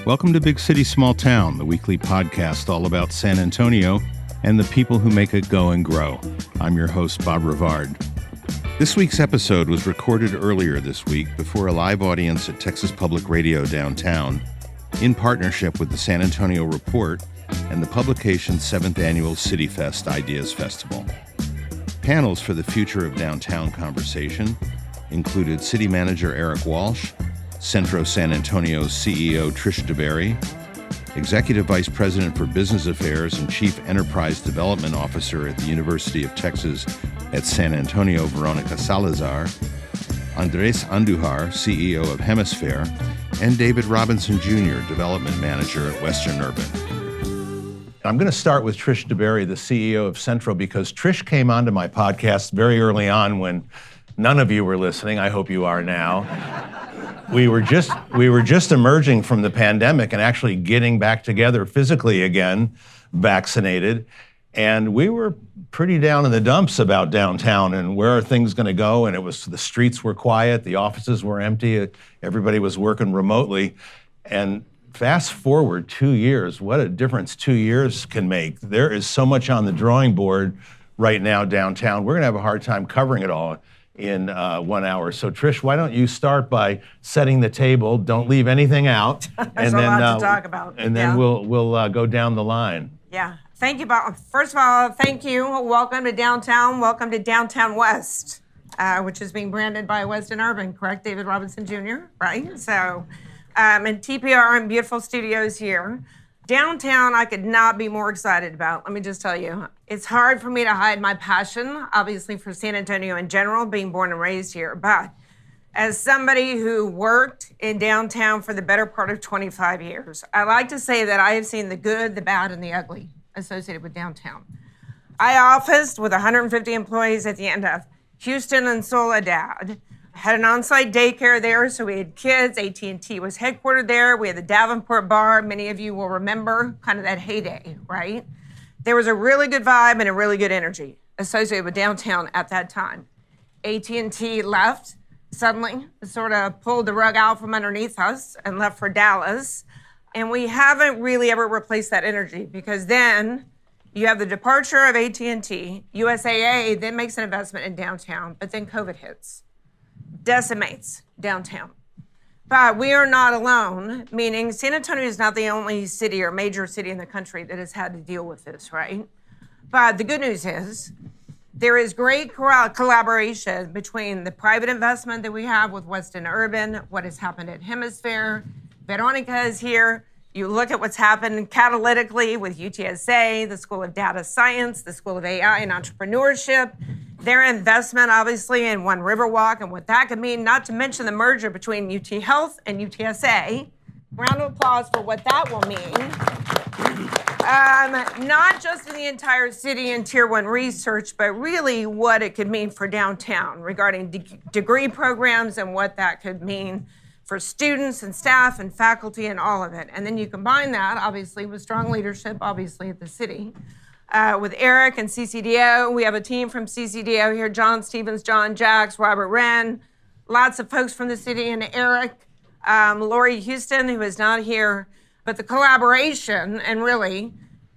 Welcome to Big City, Small Town, the weekly podcast all about San Antonio and the people who make it go and grow. I'm your host, Bob Rivard. This week's episode was recorded earlier this week before a live audience at Texas Public Radio downtown in partnership with the San Antonio Report and the publication's 7th annual CityFest Ideas Festival. Panels for the future of downtown conversation included City Manager Eric Walsh, Centro San Antonio's CEO Trish DeBerry, Executive Vice President for Business Affairs and Chief Enterprise Development Officer at the University of Texas at San Antonio, Veronica Salazar, Andujar, CEO of Hemisphere, and David Robinson Jr., Development Manager at Western Urban. I'm going to start with Trish DeBerry, the CEO of Centro, because Trish came onto my podcast very early on when none of you were listening. I hope you are now. We were just emerging from the pandemic and actually getting back together physically again, vaccinated. And we were pretty down in the dumps about downtown and where are things going to go. And the streets were quiet, the offices were empty, everybody was working remotely. And fast forward 2 years, what a difference 2 years can make. There is so much on the drawing board right now downtown. We're going to have a hard time covering it all in 1 hour. So Trish, why don't you start by setting the table? Don't leave anything out. There's a lot to talk about. And then we'll go down the line. Yeah. Thank you, Bob. First of all, thank you. Welcome to downtown. Welcome to Downtown West, which is being branded by Weston Urban, correct? David Robinson Jr., right? So, and TPR and beautiful studios here. Downtown, I could not be more excited about. Let me just tell you, it's hard for me to hide my passion, obviously for San Antonio in general, being born and raised here. But as somebody who worked in downtown for the better part of 25 years, I like to say that I have seen the good, the bad, and the ugly associated with downtown. I officed with 150 employees at the end of Houston and Soledad. Had an on-site daycare there, so we had kids. AT&T was headquartered there. We had the Davenport Bar. Many of you will remember kind of that heyday, right? There was a really good vibe and a really good energy associated with downtown at that time. AT&T left suddenly, sort of pulled the rug out from underneath us and left for Dallas. And we haven't really ever replaced that energy because then you have the departure of AT&T. USAA then makes an investment in downtown, but then COVID hits. Decimates downtown. But we are not alone, meaning San Antonio is not the only city or major city in the country that has had to deal with this, right? But the good news is there is great collaboration between the private investment that we have with Weston Urban, what has happened at Hemisphere. Veronica is here. You look at what's happened catalytically with UTSA, the School of Data Science, the School of AI and Entrepreneurship, their investment, obviously, in One Riverwalk and what that could mean, not to mention the merger between UT Health and UTSA. Round of applause for what that will mean. Not just in the entire city and Tier 1 research, but really what it could mean for downtown regarding degree programs and what that could mean for students and staff and faculty and all of it. And then you combine that, obviously, with strong leadership, obviously, at the city. With Eric and CCDO. We have a team from CCDO here, John Stevens, John Jacks, Robert Wren, lots of folks from the city, and Eric, Lori Houston, who is not here. But the collaboration, and really,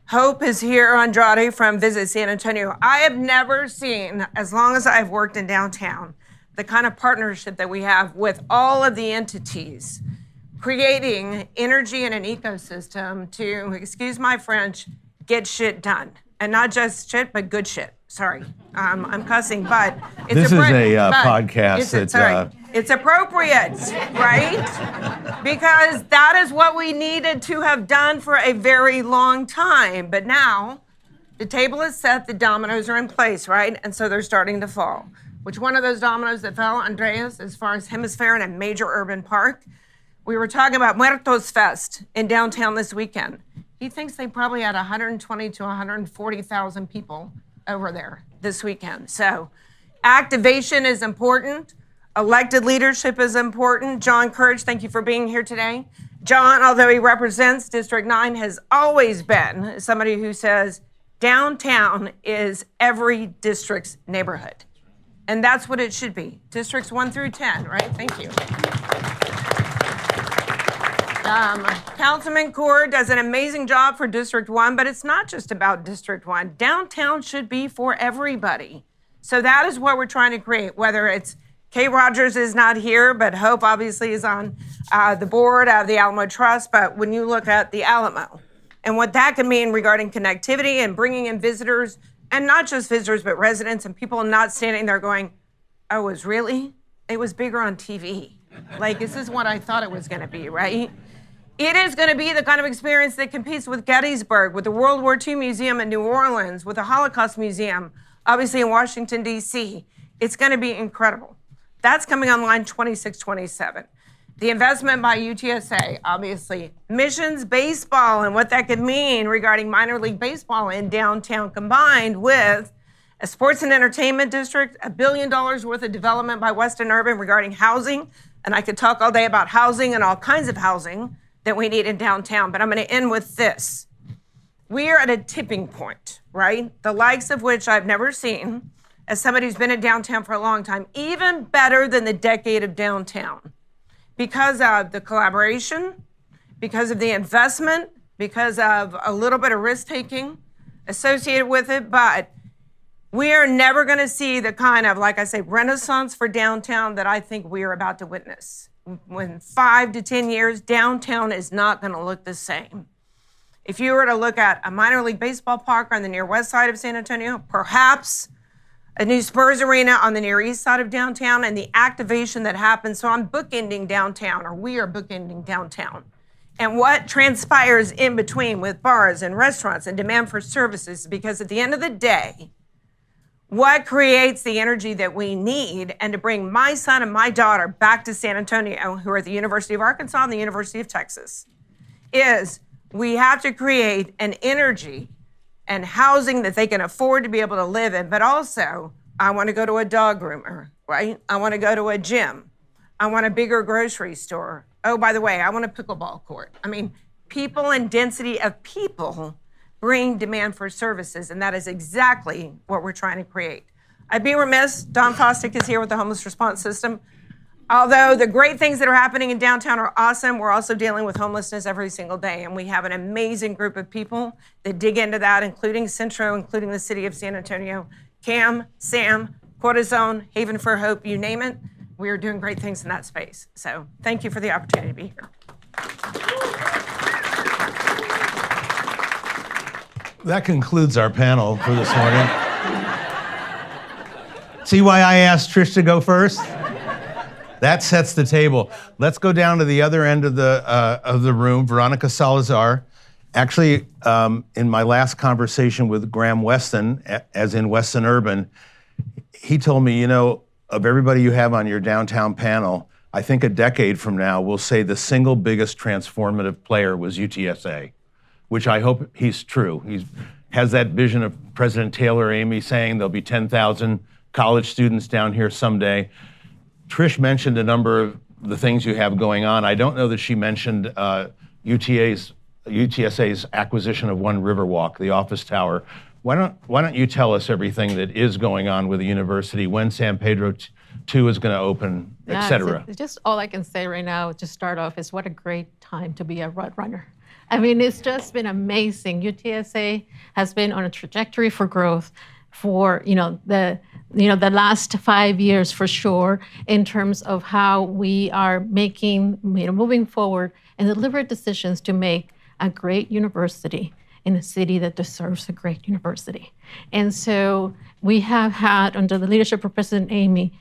Hope is here, Andrade from Visit San Antonio. I have never seen, as long as I've worked in downtown, the kind of partnership that we have with all of the entities, creating energy in an ecosystem to, excuse my French, get shit done. And not just shit, but good shit. Sorry, I'm cussing, but it's this is a podcast it's appropriate, right? Because that is what we needed to have done for a very long time. But now the table is set, the dominoes are in place, right? And so they're starting to fall. Which one of those dominoes that fell, Andreas, as far as Hemisphere in a major urban park? We were talking about Muertos Fest in downtown this weekend. He thinks they probably had 120 to 140,000 people over there this weekend. So activation is important. Elected leadership is important. John Courage, thank you for being here today. John, although he represents District 9, has always been somebody who says downtown is every district's neighborhood. And that's what it should be. Districts 1 through 10, right? Thank you. Councilman Court does an amazing job for District 1, but it's not just about District 1. Downtown should be for everybody. So that is what we're trying to create, whether it's Kay Rogers is not here, but Hope obviously is on the board of the Alamo Trust. But when you look at the Alamo and what that can mean regarding connectivity and bringing in visitors, and not just visitors, but residents and people not standing there going, oh, it was bigger on TV. Like, this is what I thought it was gonna be, right? It is gonna be the kind of experience that competes with Gettysburg, with the World War II Museum in New Orleans, with the Holocaust Museum, obviously in Washington, D.C. It's gonna be incredible. That's coming online 26-27. The investment by UTSA, obviously. Missions baseball and what that could mean regarding minor league baseball in downtown, combined with a sports and entertainment district, $1 billion worth of development by Weston Urban regarding housing. And I could talk all day about housing and all kinds of housing that we need in downtown, but I'm gonna end with this. We are at a tipping point, right? The likes of which I've never seen, as somebody who's been in downtown for a long time, even better than the decade of downtown. Because of the collaboration, because of the investment, because of a little bit of risk-taking associated with it, but we are never gonna see the kind of, like I say, renaissance for downtown that I think we are about to witness. In 5 to 10 years, downtown is not gonna look the same. If you were to look at a minor league baseball park on the near west side of San Antonio, perhaps a new Spurs arena on the near east side of downtown, and the activation that happens. So I'm bookending downtown, or we are bookending downtown. And what transpires in between with bars and restaurants and demand for services, because at the end of the day, what creates the energy that we need and to bring my son and my daughter back to San Antonio, who are at the University of Arkansas and the University of Texas, is we have to create an energy and housing that they can afford to be able to live in. But also, I want to go to a dog groomer, right? I want to go to a gym. I want a bigger grocery store. Oh, by the way, I want a pickleball court. I mean, people and density of people bring demand for services, and that is exactly what we're trying to create. I'd be remiss, Don Fostick is here with the Homeless Response System. Although the great things that are happening in downtown are awesome, we're also dealing with homelessness every single day. And we have an amazing group of people that dig into that, including Centro, including the city of San Antonio, CAM, SAM, Cortisone, Haven for Hope, you name it. We are doing great things in that space. So thank you for the opportunity to be here. That concludes our panel for this morning. See why I asked Trish to go first? That sets the table. Let's go down to the other end of the room. Veronica Salazar. Actually, in my last conversation with Graham Weston, as in Weston Urban, he told me, you know, of everybody you have on your downtown panel, I think a decade from now, we'll say the single biggest transformative player was UTSA, which I hope he's true. He has that vision of President Taylor Amy saying there'll be 10,000 college students down here someday. Trish mentioned a number of the things you have going on. I don't know that she mentioned UTSA's acquisition of One Riverwalk, the office tower. Why don't you tell us everything that is going on with the university, when San Pedro 2 is going to open, et cetera? Just all I can say right now to start off is what a great time to be a road runner. I mean, it's just been amazing. UTSA has been on a trajectory for growth for the last 5 years for sure, in terms of how we are making, moving forward and deliberate decisions to make a great university in a city that deserves a great university. And so we have had, under the leadership of President Amy,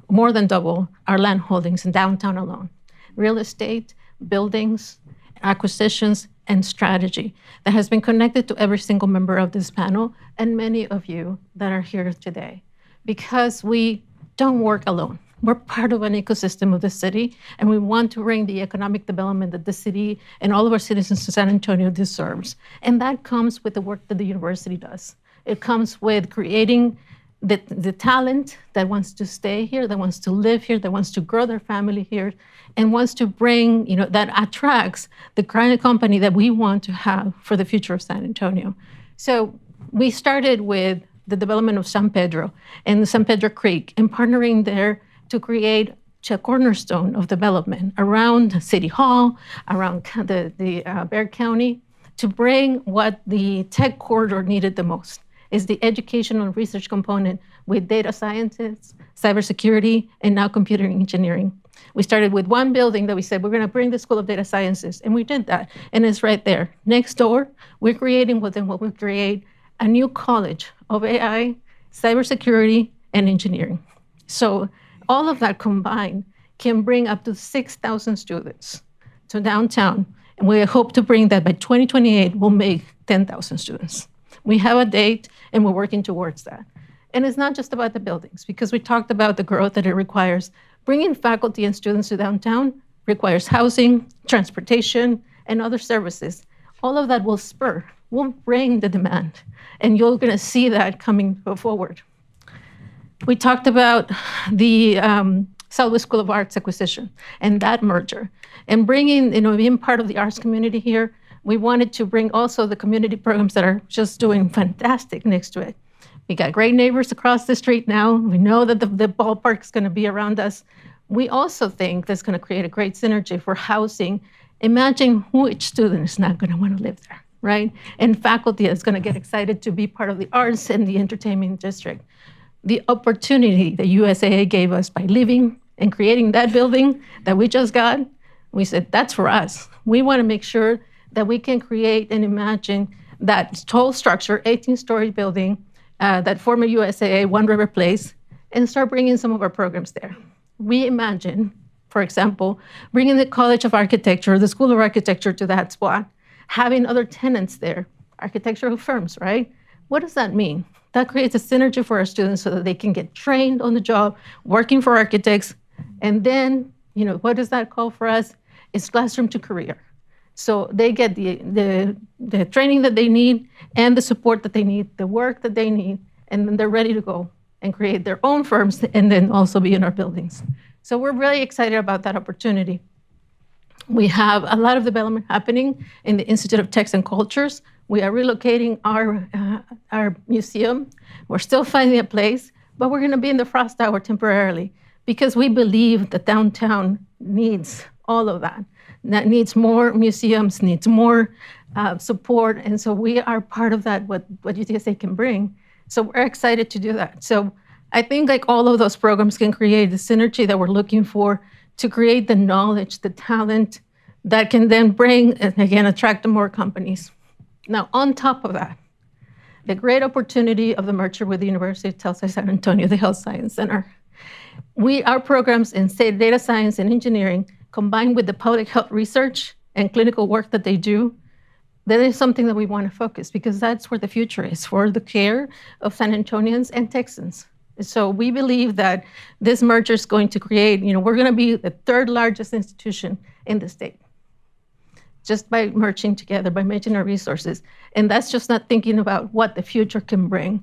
more than double our land holdings in downtown alone. Real estate, buildings, acquisitions, and strategy that has been connected to every single member of this panel and many of you that are here today. Because we don't work alone. We're part of an ecosystem of the city, and we want to bring the economic development that the city and all of our citizens to San Antonio deserves. And that comes with the work that the university does. It comes with creating the talent that wants to stay here, that wants to live here, that wants to grow their family here, and wants to bring, that attracts the kind of company that we want to have for the future of San Antonio. So we started with the development of San Pedro and the San Pedro Creek, and partnering there to create cornerstone of development around City Hall, around the Bexar County, to bring what the tech corridor needed the most, is the educational and research component with data scientists, cybersecurity, and now computer engineering. We started with one building that we said, we're gonna bring the School of Data Sciences, and we did that, and it's right there. Next door, we're creating what we create, a new college of AI, cybersecurity, and engineering. So all of that combined can bring up to 6,000 students to downtown, and we hope to bring that by 2028, we'll make 10,000 students. We have a date, and we're working towards that. And it's not just about the buildings, because we talked about the growth that it requires. Bringing faculty and students to downtown requires housing, transportation, and other services. All of that will bring the demand, and you're gonna see that coming forward. We talked about the Southwest School of Arts acquisition and that merger, and bringing, being part of the arts community here. We wanted to bring also the community programs that are just doing fantastic next to it. We got great neighbors across the street now. We know that the ballpark is going to be around us. We also think that's going to create a great synergy for housing. Imagine which student is not going to want to live there, right? And faculty is going to get excited to be part of the arts and the entertainment district. The opportunity that USAA gave us by living and creating that building that we just got, we said, that's for us. We want to make sure that we can create and imagine that tall structure, 18-story building, that former USAA, One River Place, and start bringing some of our programs there. We imagine, for example, bringing the College of Architecture, the School of Architecture to that spot, having other tenants there, architectural firms, right? What does that mean? That creates a synergy for our students so that they can get trained on the job, working for architects, and then, what does that call for us? It's classroom to career. So they get the training that they need and the support that they need, the work that they need, and then they're ready to go and create their own firms and then also be in our buildings. So we're really excited about that opportunity. We have a lot of development happening in the Institute of Texts and Cultures. We are relocating our museum. We're still finding a place, but we're gonna be in the Frost Tower temporarily because we believe that downtown needs all of that. That needs more museums, needs more support, and so we are part of that, what UTSA can bring. So we're excited to do that. So I think like all of those programs can create the synergy that we're looking for to create the knowledge, the talent that can then bring, and again, attract more companies. Now, on top of that, the great opportunity of the merger with the University of Texas San Antonio, the Health Science Center. Our programs in data science and engineering, combined with the public health research and clinical work that they do, that is something that we want to focus because that's where the future is for the care of San Antonians and Texans. So we believe that this merger is going to create, we're going to be the third largest institution in the state, just by merging together, by merging our resources. And that's just not thinking about what the future can bring.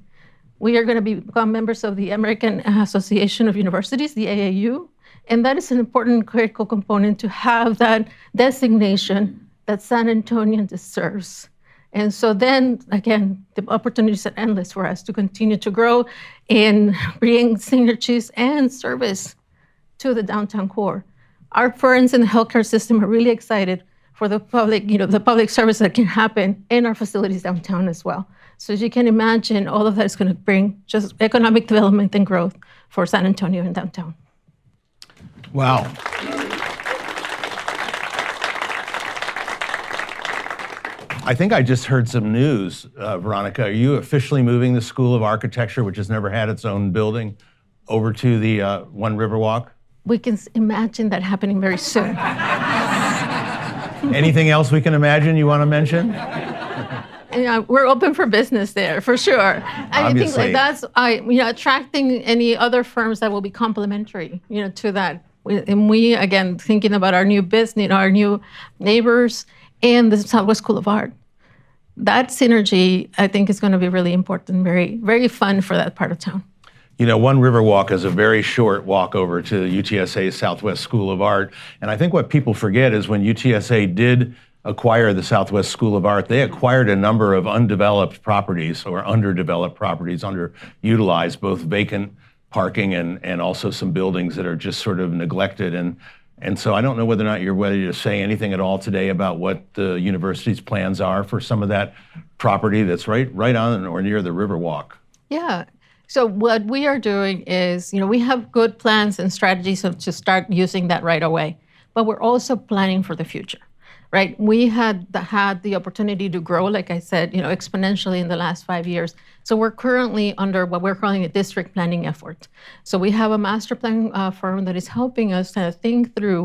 We are going to become members of the American Association of Universities, the AAU, and that is an important critical component to have that designation that San Antonio deserves. And so then, again, the opportunities are endless for us to continue to grow and bring synergies and service to the downtown core. Our friends in the healthcare system are really excited for the public, the public service that can happen in our facilities downtown as well. So as you can imagine, all of that is going to bring just economic development and growth for San Antonio and downtown. Wow. I think I just heard some news, Veronica. Are you officially moving the School of Architecture, which has never had its own building, over to the One Riverwalk? We can imagine that happening very soon. Anything else we can imagine you want to mention? We're open for business there, for sure. I think Obviously. that's attracting any other firms that will be complementary, to that. And we, again, thinking about our new business, our new neighbors, and the Southwest School of Art. That synergy, I think, is going to be really important, very, very fun for that part of town. One Riverwalk is a very short walk over to UTSA's Southwest School of Art. And I think what people forget is when UTSA did acquire the Southwest School of Art, they acquired a number of undeveloped properties or underdeveloped properties, underutilized, both vacant parking and also some buildings that are just sort of neglected. And so I don't know whether or not you're ready to say anything at all today about what the university's plans are for some of that property that's right on or near the Riverwalk. Yeah. So what we are doing is, we have good plans and strategies to start using that right away, but we're also planning for the future, right? We had the opportunity to grow, like I said, exponentially in the last 5 years. So we're currently under what we're calling a district planning effort. So we have a master plan firm that is helping us to think through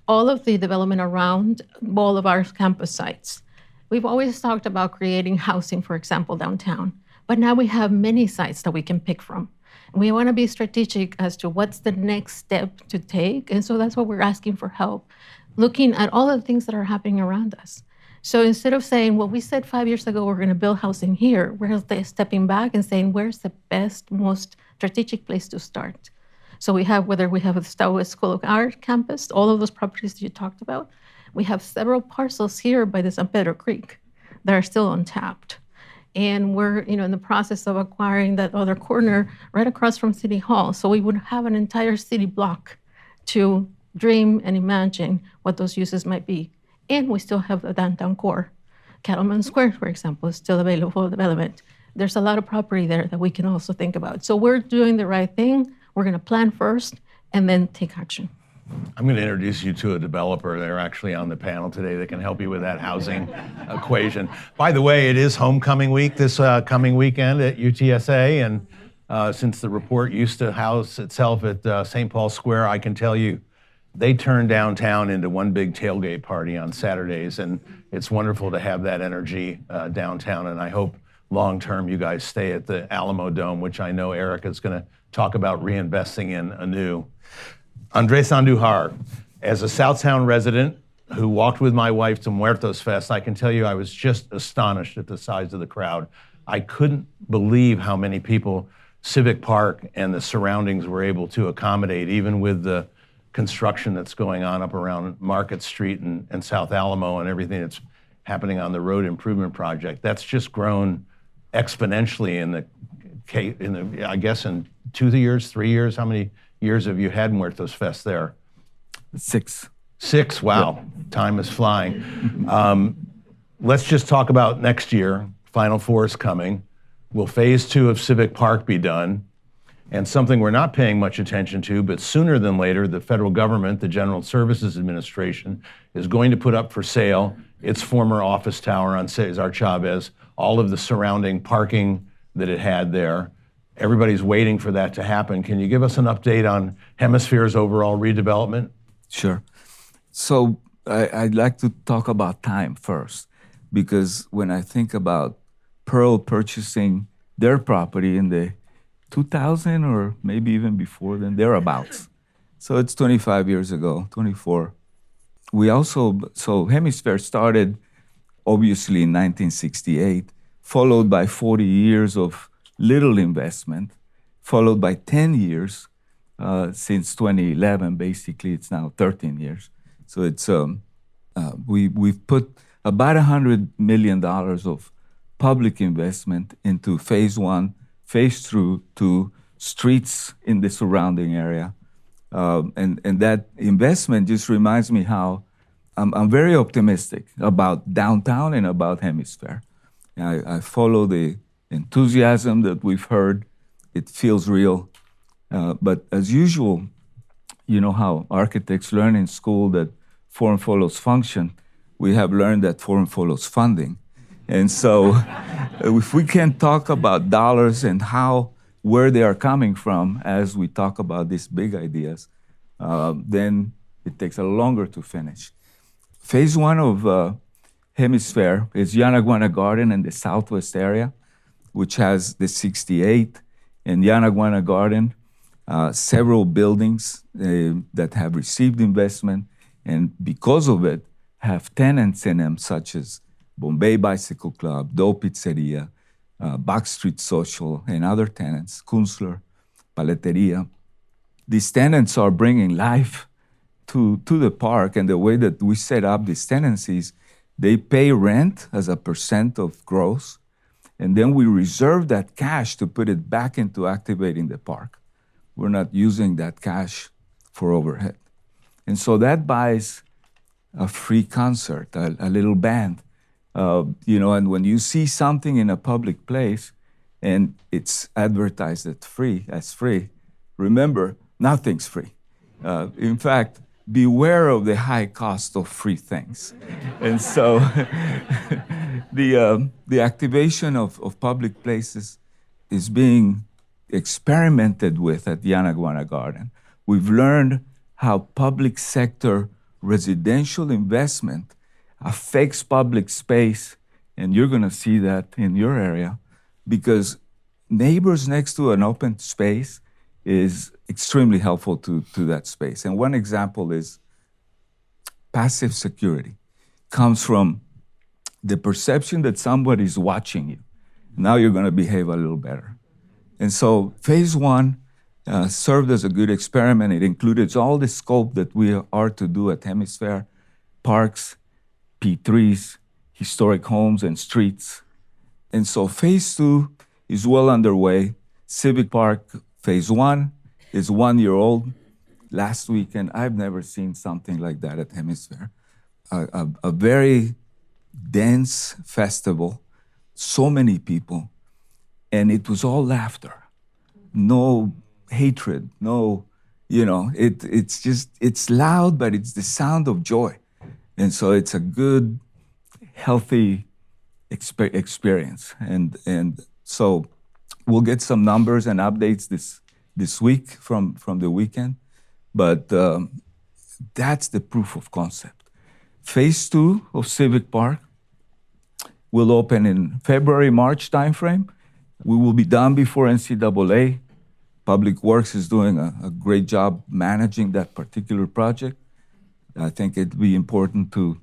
all of the development around all of our campus sites. We've always talked about creating housing, for example, downtown. But now we have many sites that we can pick from. We want to be strategic as to what's the next step to take. And so that's what we're asking for help, looking at all the things that are happening around us. So instead of saying, well, we said 5 years ago we're going to build housing here, we're stepping back and saying, where's the best, most strategic place to start? So whether we have the Southwest School of Art campus, all of those properties that you talked about, we have several parcels here by the San Pedro Creek that are still untapped. And we're, in the process of acquiring that other corner right across from City Hall. So we would have an entire city block to dream and imagine what those uses might be. And we still have the downtown core. Cattleman Square, for example, is still available for development. There's a lot of property there that we can also think about. So we're doing the right thing. We're going to plan first and then take action. I'm going to introduce you to a developer. They're actually on the panel today that can help you with that housing equation. By the way, it is homecoming week this coming weekend at UTSA, and since the report used to house itself at St. Paul Square, I can tell you they turn downtown into one big tailgate party on Saturdays, and it's wonderful to have that energy downtown, and I hope long-term you guys stay at the Alamo Dome, which I know Erica's going to talk about reinvesting in anew. Andres Andujar, as a Southtown resident who walked with my wife to Muertos Fest, I can tell you I was just astonished at the size of the crowd. I couldn't believe how many people Civic Park and the surroundings were able to accommodate, even with the construction that's going on up around Market Street and South Alamo and everything that's happening on the road improvement project. That's just grown exponentially in the I guess in 2 years, 3 years. How many years have you had Muertos Fest there? 6. 6, wow. Yep. Time is flying. Let's just talk about next year. Final Four is coming. Will phase 2 of Civic Park be done? And something we're not paying much attention to, but sooner than later, the federal government, the General Services Administration, is going to put up for sale its former office tower on Cesar Chavez, all of the surrounding parking that it had there. Everybody's waiting for that to happen. Can you give us an update on Hemisphere's overall redevelopment? Sure. So I'd like to talk about time first, because when I think about Pearl purchasing their property in the 2000 or maybe even before then, thereabouts. So it's 25 years ago, 24. So Hemisphere started obviously in 1968, followed by 40 years of little investment, followed by 10 years since 2011. Basically, it's now 13 years. So it's we've put about $100 million of public investment into phase 1, phase 2 to streets in the surrounding area, and that investment just reminds me how I'm very optimistic about downtown and about Hemisphere. I follow the enthusiasm that we've heard. It feels real. But as usual, you know how architects learn in school that form follows function. We have learned that form follows funding. And so if we can talk about dollars and where they are coming from as we talk about these big ideas, then it takes a longer to finish. Phase 1 of Hemisphere is Yanaguana Garden in the southwest area, which has the 68 and Yanaguana Garden, several buildings that have received investment, and because of it, have tenants in them such as Bombay Bicycle Club, Dough Pizzeria, Backstreet Social, and other tenants, Kunstler, Paleteria. These tenants are bringing life to the park, and the way that we set up these tenancies, they pay rent as a % of gross, and then we reserve that cash to put it back into activating the park. we're not using that cash for overhead. And so that buys a free concert, a little band. And when you see something in a public place and it's advertised as free, remember, nothing's free. In fact, beware of the high cost of free things. And so the activation of public places is being experimented with at the Anaguana Garden. We've learned how public sector residential investment affects public space, and you're going to see that in your area, because neighbors next to an open space is extremely helpful to that space. And one example is passive security. Comes from the perception that somebody's watching you. Now you're going to behave a little better. And so phase one served as a good experiment. It included all the scope that we are to do at Hemisphere: parks, P3s, historic homes, and streets. And so phase two is well underway. Civic Park phase one is 1 year old. Last weekend, I've never seen something like that at Hemisphere. A very dense festival, so many people, and it was all laughter. No hatred, it's loud, but it's the sound of joy. And so it's a good, healthy experience. And so we'll get some numbers and updates this week from the weekend, but that's the proof of concept. Phase two of Civic Park will open in February, March timeframe. We will be done before NCAA. Public Works is doing a great job managing that particular project. I think it'd be important to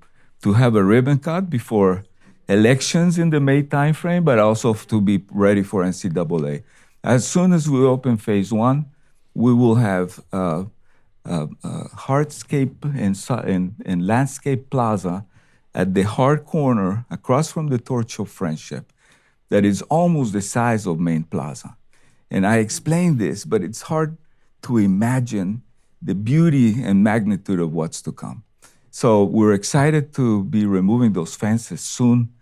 have a ribbon cut before elections in the May timeframe, but also to be ready for NCAA. As soon as we open phase one, we will have hardscape and landscape plaza at the hard corner across from the Torch of Friendship that is almost the size of Main Plaza. And I explained this, but it's hard to imagine the beauty and magnitude of what's to come. So we're excited to be removing those fences soon,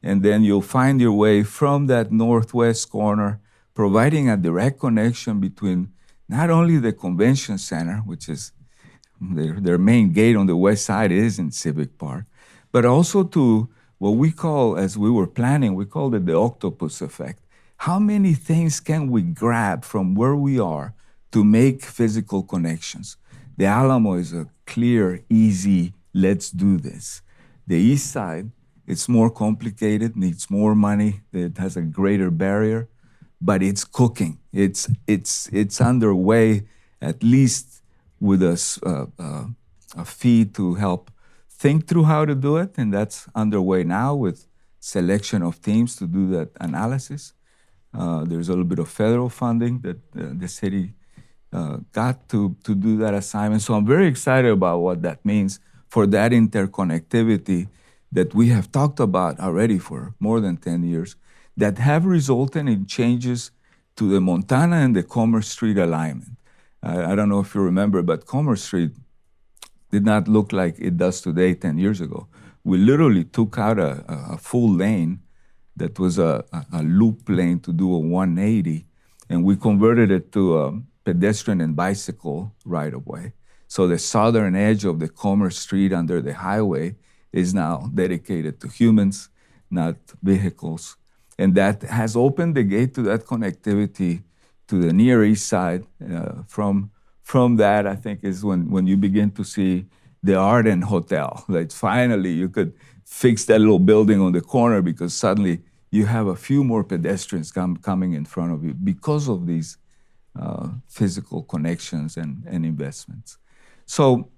and then you'll find your way from that northwest corner, providing a direct connection between not only the convention center, which is their main gate on the west side is in Civic Park, but also to what we call, as we were planning, we called it the octopus effect. How many things can we grab from where we are to make physical connections? The Alamo is a clear, easy, let's do this. The east side, it's more complicated, needs more money, it has a greater barrier, but it's cooking. It's underway, at least with a fee to help think through how to do it, and that's underway now with selection of teams to do that analysis. There's a little bit of federal funding that the city got to do that assignment. So I'm very excited about what that means for that interconnectivity that we have talked about already for more than 10 years that have resulted in changes to the Montana and the Commerce Street alignment. I don't know if you remember, but Commerce Street did not look like it does today 10 years ago. We literally took out a full lane that was a loop lane to do a 180, and we converted it to a pedestrian and bicycle right-of-way. So the southern edge of the Commerce Street under the highway is now dedicated to humans, not vehicles. And that has opened the gate to that connectivity to the Near East Side. From that, I think, is when you begin to see the Arden Hotel. Like finally, you could fix that little building on the corner because suddenly you have a few more pedestrians coming in front of you because of these physical connections and investments. So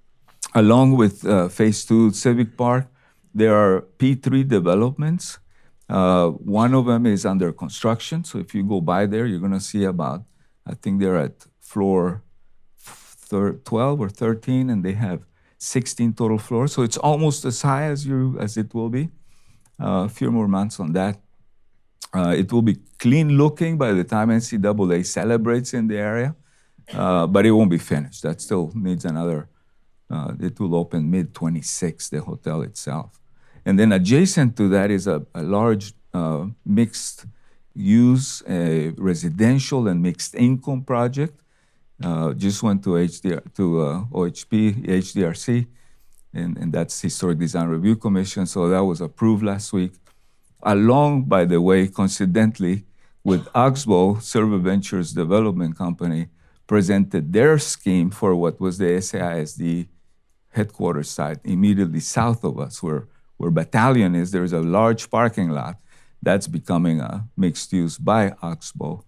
along with Phase 2 Civic Park, there are P3 developments. One of them is under construction. So if you go by there, you're going to see about, I think they're at floor 12 or 13, and they have 16 total floors. So it's almost as high as it will be. A few more months on that. It will be clean looking by the time NCAA celebrates in the area. but it won't be finished. That still needs another, it will open mid-26, the hotel itself. And then adjacent to that is a large mixed use residential and mixed income project. Just went to OHP, HDRC, and that's Historic Design Review Commission, so that was approved last week. Along, by the way, coincidentally, with Oxbow, Silver Ventures Development Company presented their scheme for what was the SAISD headquarters site immediately south of us, where Battalion is. There's a large parking lot that's becoming a mixed use by Oxbow.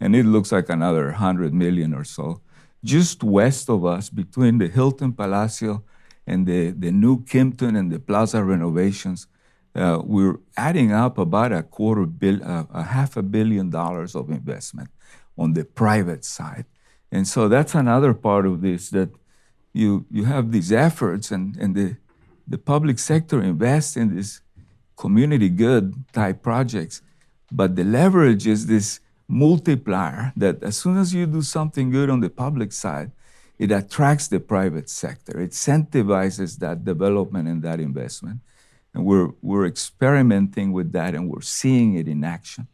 And it looks like another 100 million or so. Just west of us, between the Hilton Palacio and the new Kimpton and the Plaza renovations, we're adding up about $500 million of investment on the private side. And so that's another part of this, that you have these efforts and the public sector invests in these community good type projects, but the leverage is this multiplier that as soon as you do something good on the public side, it attracts the private sector. It incentivizes that development and that investment. And we're experimenting with that and we're seeing it in action.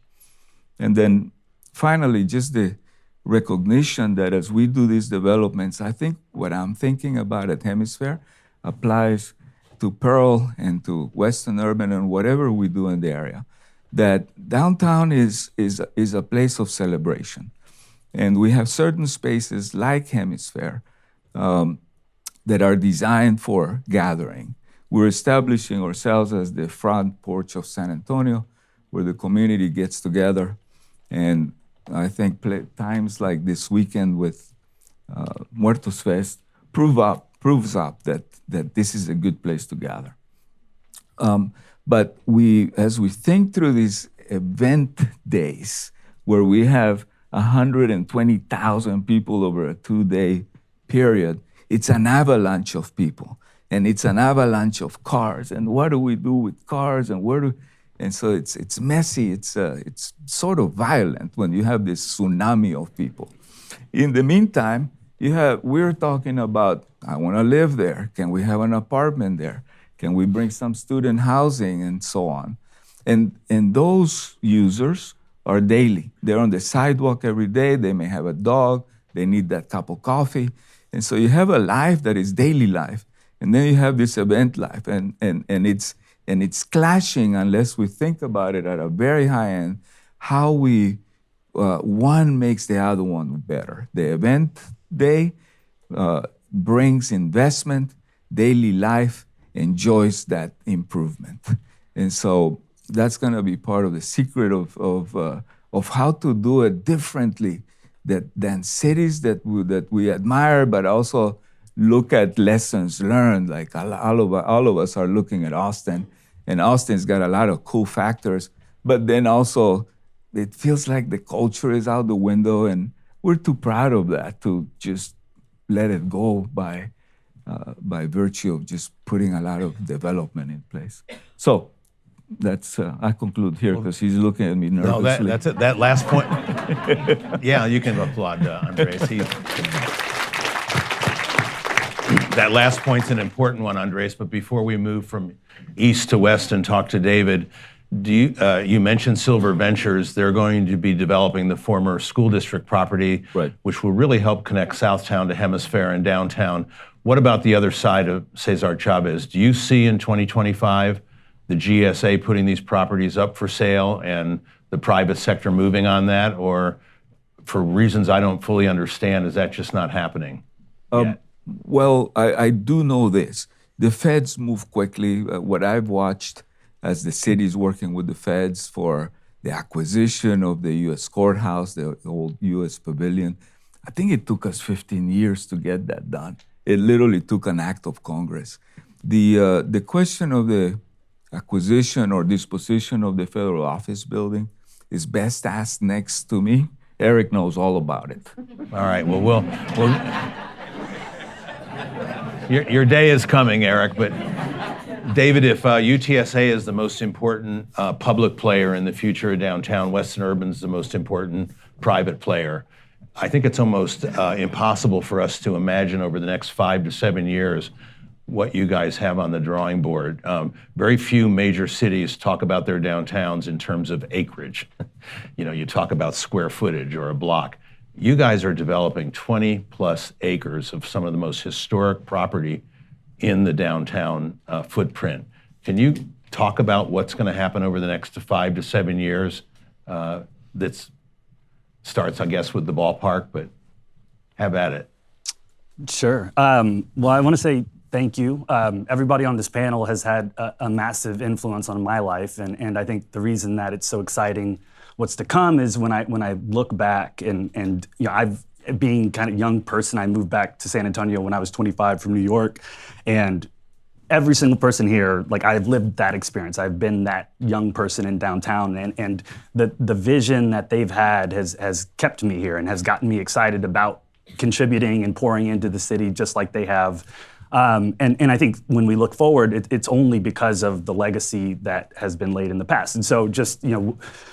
And then finally, just the recognition that as we do these developments, I think what I'm thinking about at Hemisphere applies to Pearl and to Weston Urban and whatever we do in the area, that downtown is a place of celebration. And we have certain spaces like Hemisphere that are designed for gathering. We're establishing ourselves as the front porch of San Antonio, where the community gets together. And I think times like this weekend with Muertos Fest proves up that this is a good place to gather. But as we think through these event days, where we have 120,000 people over a 2-day period, it's an avalanche of people. And it's an avalanche of cars. And what do we do with cars? And so it's messy. It's sort of violent when you have this tsunami of people. In the meantime, we're talking about, I want to live there. Can we have an apartment there? Can we bring some student housing and so on? And those users are daily. They're on the sidewalk every day. They may have a dog. They need that cup of coffee. And so you have a life that is daily life. And then you have this event life. And it's clashing unless we think about it at a very high end, how one makes the other one better. The event day brings investment, daily life enjoys that improvement. And so that's going to be part of the secret of how to do it differently than cities that we admire, but also look at lessons learned. Like all of us are looking at Austin, and Austin's got a lot of cool factors, but then also it feels like the culture is out the window, and we're too proud of that to just let it go by virtue of just putting a lot of development in place. So that's I conclude here because he's looking at me nervously. No, that's it. That last point. Yeah, you can applaud Andres. That last point's an important one, Andres. But before we move from east to west and talk to David, you mentioned Silver Ventures. They're going to be developing the former school district property, right, which will really help connect Southtown to Hemisphere and downtown. What about the other side of Cesar Chavez? Do you see in 2025 the GSA putting these properties up for sale and the private sector moving on that? Or for reasons I don't fully understand, is that just not happening yet? Well, I do know this. The feds move quickly. What I've watched as the city is working with the feds for the acquisition of the U.S. courthouse, the old U.S. pavilion, I think it took us 15 years to get that done. It literally took an act of Congress. The question of the acquisition or disposition of the federal office building is best asked next to me. Eric knows all about it. All right, well, your day is coming, Eric, but David, if UTSA is the most important public player in the future of downtown, Weston Urban is the most important private player. I think it's almost impossible for us to imagine over the next 5 to 7 years what you guys have on the drawing board. Very few major cities talk about their downtowns in terms of acreage. You talk about square footage or a block. You guys are developing 20 plus acres of some of the most historic property in the downtown footprint. Can you talk about what's going to happen over the next 5 to 7 years? That starts, I guess, with the ballpark, but have at it. Sure. Well, I want to say thank you. Everybody on this panel has had a massive influence on my life, and I think the reason that it's so exciting what's to come is when I look back and I've being kind of young person, I moved back to San Antonio when I was 25 from New York, and every single person here, like I've lived that experience. I've been that young person in downtown, and the vision that they've had has kept me here and has gotten me excited about contributing and pouring into the city just like they have. And I think when we look forward, it's only because of the legacy that has been laid in the past. And so just,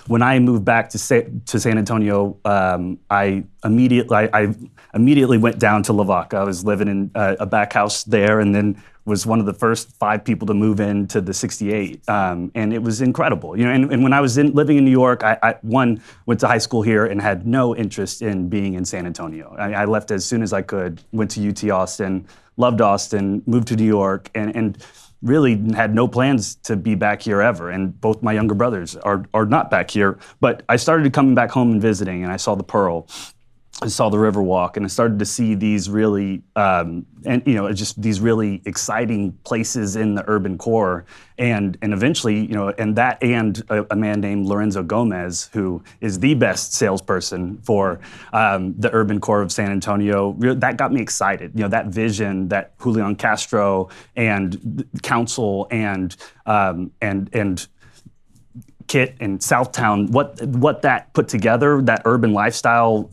when I moved back to San Antonio, I immediately went down to Lavaca. I was living in a back house there, and then was one of the first 5 people to move into the 68. And it was incredible. And when I was living in New York, I went to high school here and had no interest in being in San Antonio. I left as soon as I could, went to UT Austin, loved Austin, moved to New York, and really had no plans to be back here ever. And both my younger brothers are not back here. But I started coming back home and visiting, and I saw the Pearl. I saw the Riverwalk, and I started to see these really, just these really exciting places in the urban core, and eventually, and a man named Lorenzo Gomez, who is the best salesperson for the urban core of San Antonio. That got me excited. That vision that Julian Castro and the council and Kit and Southtown, what that put together, that urban lifestyle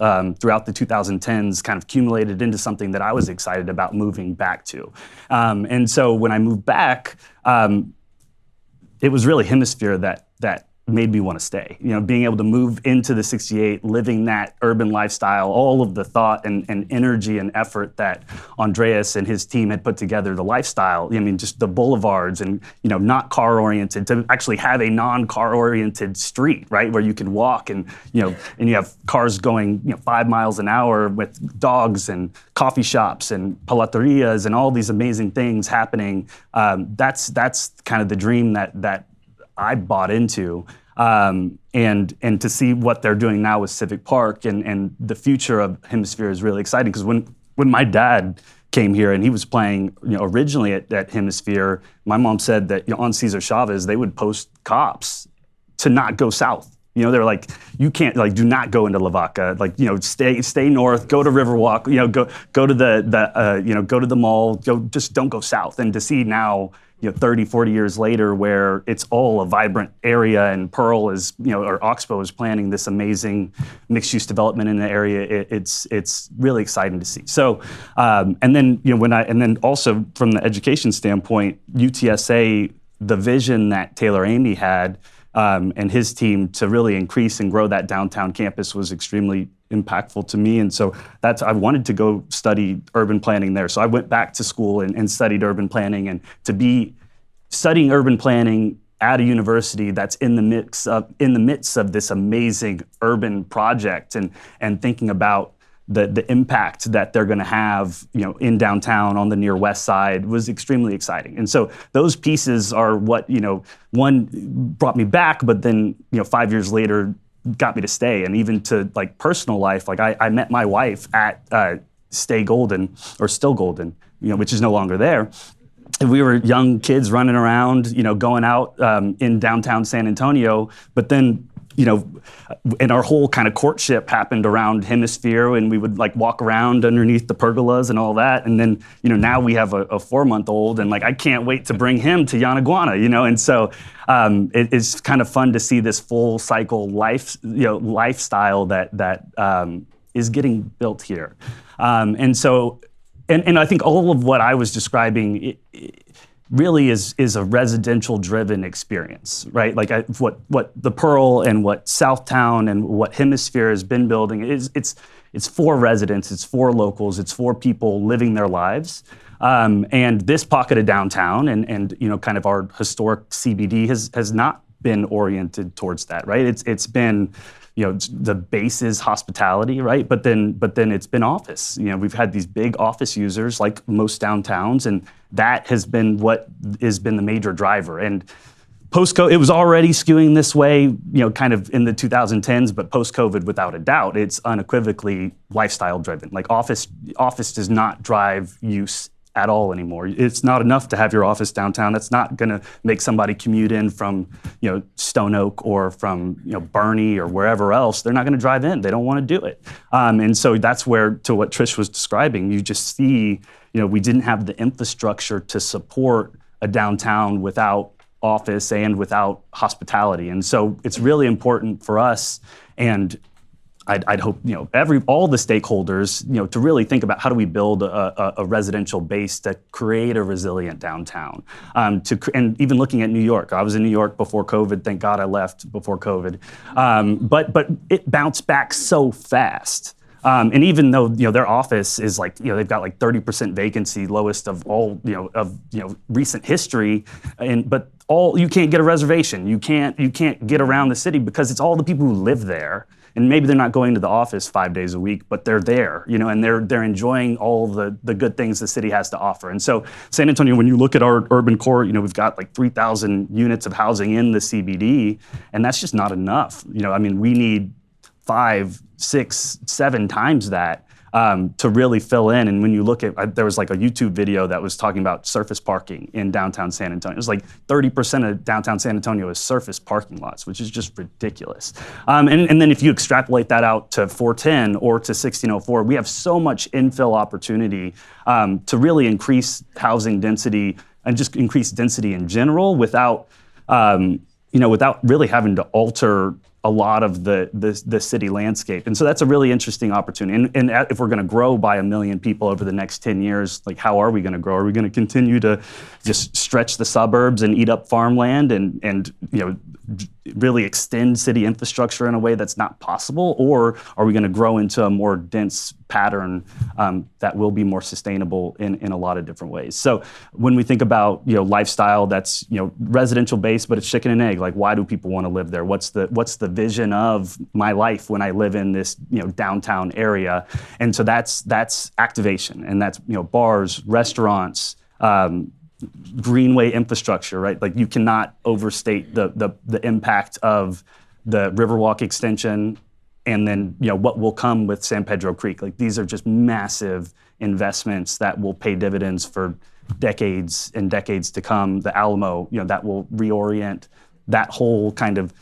throughout the 2010s kind of accumulated into something that I was excited about moving back to. And so when I moved back, it was really Hemisphere that made me want to stay. Being able to move into the 68, living that urban lifestyle, all of the thought and energy and effort that Andreas and his team had put together, the lifestyle, just the boulevards and, not car oriented, to actually have a non-car oriented street, right? Where you can walk and you have cars going, 5 miles an hour with dogs and coffee shops and palaterias and all these amazing things happening. That's kind of the dream that I bought into, and to see what they're doing now with Civic Park and the future of Hemisphere is really exciting. Because when my dad came here and he was playing, originally at Hemisphere, my mom said that on Cesar Chavez they would post cops to not go south. They're like, you can't, do not go into Lavaca. Stay north, go to Riverwalk. Go to go to the mall. Just don't go south. And to see now, 30, 40 years later, where it's all a vibrant area, and Pearl is, or Oxbow is planning this amazing mixed-use development in the area. It's really exciting to see. So, and then also from the education standpoint, UTSA, the vision that Taylor Amy had, and his team to really increase and grow that downtown campus was extremely impactful to me. And so I wanted to go study urban planning there. So I went back to school and studied urban planning, and to be studying urban planning at a university that's in the midst of this amazing urban project and thinking about the impact that they're going to have, in downtown on the near west side was extremely exciting. And so those pieces are what, one brought me back, but then, 5 years later got me to stay. And even to personal life, I met my wife at Still Golden, which is no longer there. And we were young kids running around, going out in downtown San Antonio, but then, and our whole kind of courtship happened around Hemisphere, and we would walk around underneath the pergolas and all that. And then, now we have a 4-month-old, and I can't wait to bring him to Yanaguana, and so it's kind of fun to see this full cycle lifestyle that is getting built here. And so, and I think all of what I was describing, it really is a residential-driven experience, right? What the Pearl and what Southtown and what Hemisphere has been building, It's for residents, it's for locals, it's for people living their lives. And this pocket of downtown and kind of our historic CBD has not been oriented towards that, right? It's been, the base is hospitality, right? But then it's been office. We've had these big office users like most downtowns, and that has been what has been the major driver. And post-COVID, it was already skewing this way, kind of in the 2010s, but post-COVID, without a doubt, it's unequivocally lifestyle driven. Like office does not drive use at all anymore. It's not enough to have your office downtown. That's not going to make somebody commute in from, Stone Oak or from, Bernie or wherever else. They're not going to drive in. They don't want to do it. And so that's where, to what Trish was describing, you just see, we didn't have the infrastructure to support a downtown without office and without hospitality. And so it's really important for us, and I'd hope all the stakeholders to really think about how do we build a residential base to create a resilient downtown. And even looking at New York, I was in New York before COVID. Thank God I left before COVID. But it bounced back so fast. And even though their office is like they've got like 30% vacancy, lowest of all recent history, but you can't get a reservation. You can't get around the city because it's all the people who live there. And maybe they're not going to the office 5 days a week, but they're there, and they're enjoying all the good things the city has to offer. And so San Antonio, when you look at our urban core, we've got like 3,000 units of housing in the CBD, and that's just not enough. We need 5, 6, 7 times that to really fill in. And when you look at, there was like a YouTube video that was talking about surface parking in downtown San Antonio. It was like 30% of downtown San Antonio is surface parking lots, which is just ridiculous. And then if you extrapolate that out to 410 or to 1604, we have so much infill opportunity to really increase housing density and just increase density in general without really having to alter a lot of the city landscape. And so that's a really interesting opportunity. And if we're going to grow by 1 million people over the next 10 years, like how are we going to grow? Are we going to continue to just stretch the suburbs and eat up farmland and really extend city infrastructure in a way that's not possible? Or are we going to grow into a more dense pattern that will be more sustainable in a lot of different ways? So when we think about lifestyle that's residential based, but it's chicken and egg. Like, why do people want to live there? What's the vision of my life when I live in this downtown area? And so that's activation, and that's bars, restaurants, greenway infrastructure, right? Like, you cannot overstate the impact of the Riverwalk extension, and then what will come with San Pedro Creek. Like, these are just massive investments that will pay dividends for decades and decades to come. The Alamo, that will reorient that whole kind of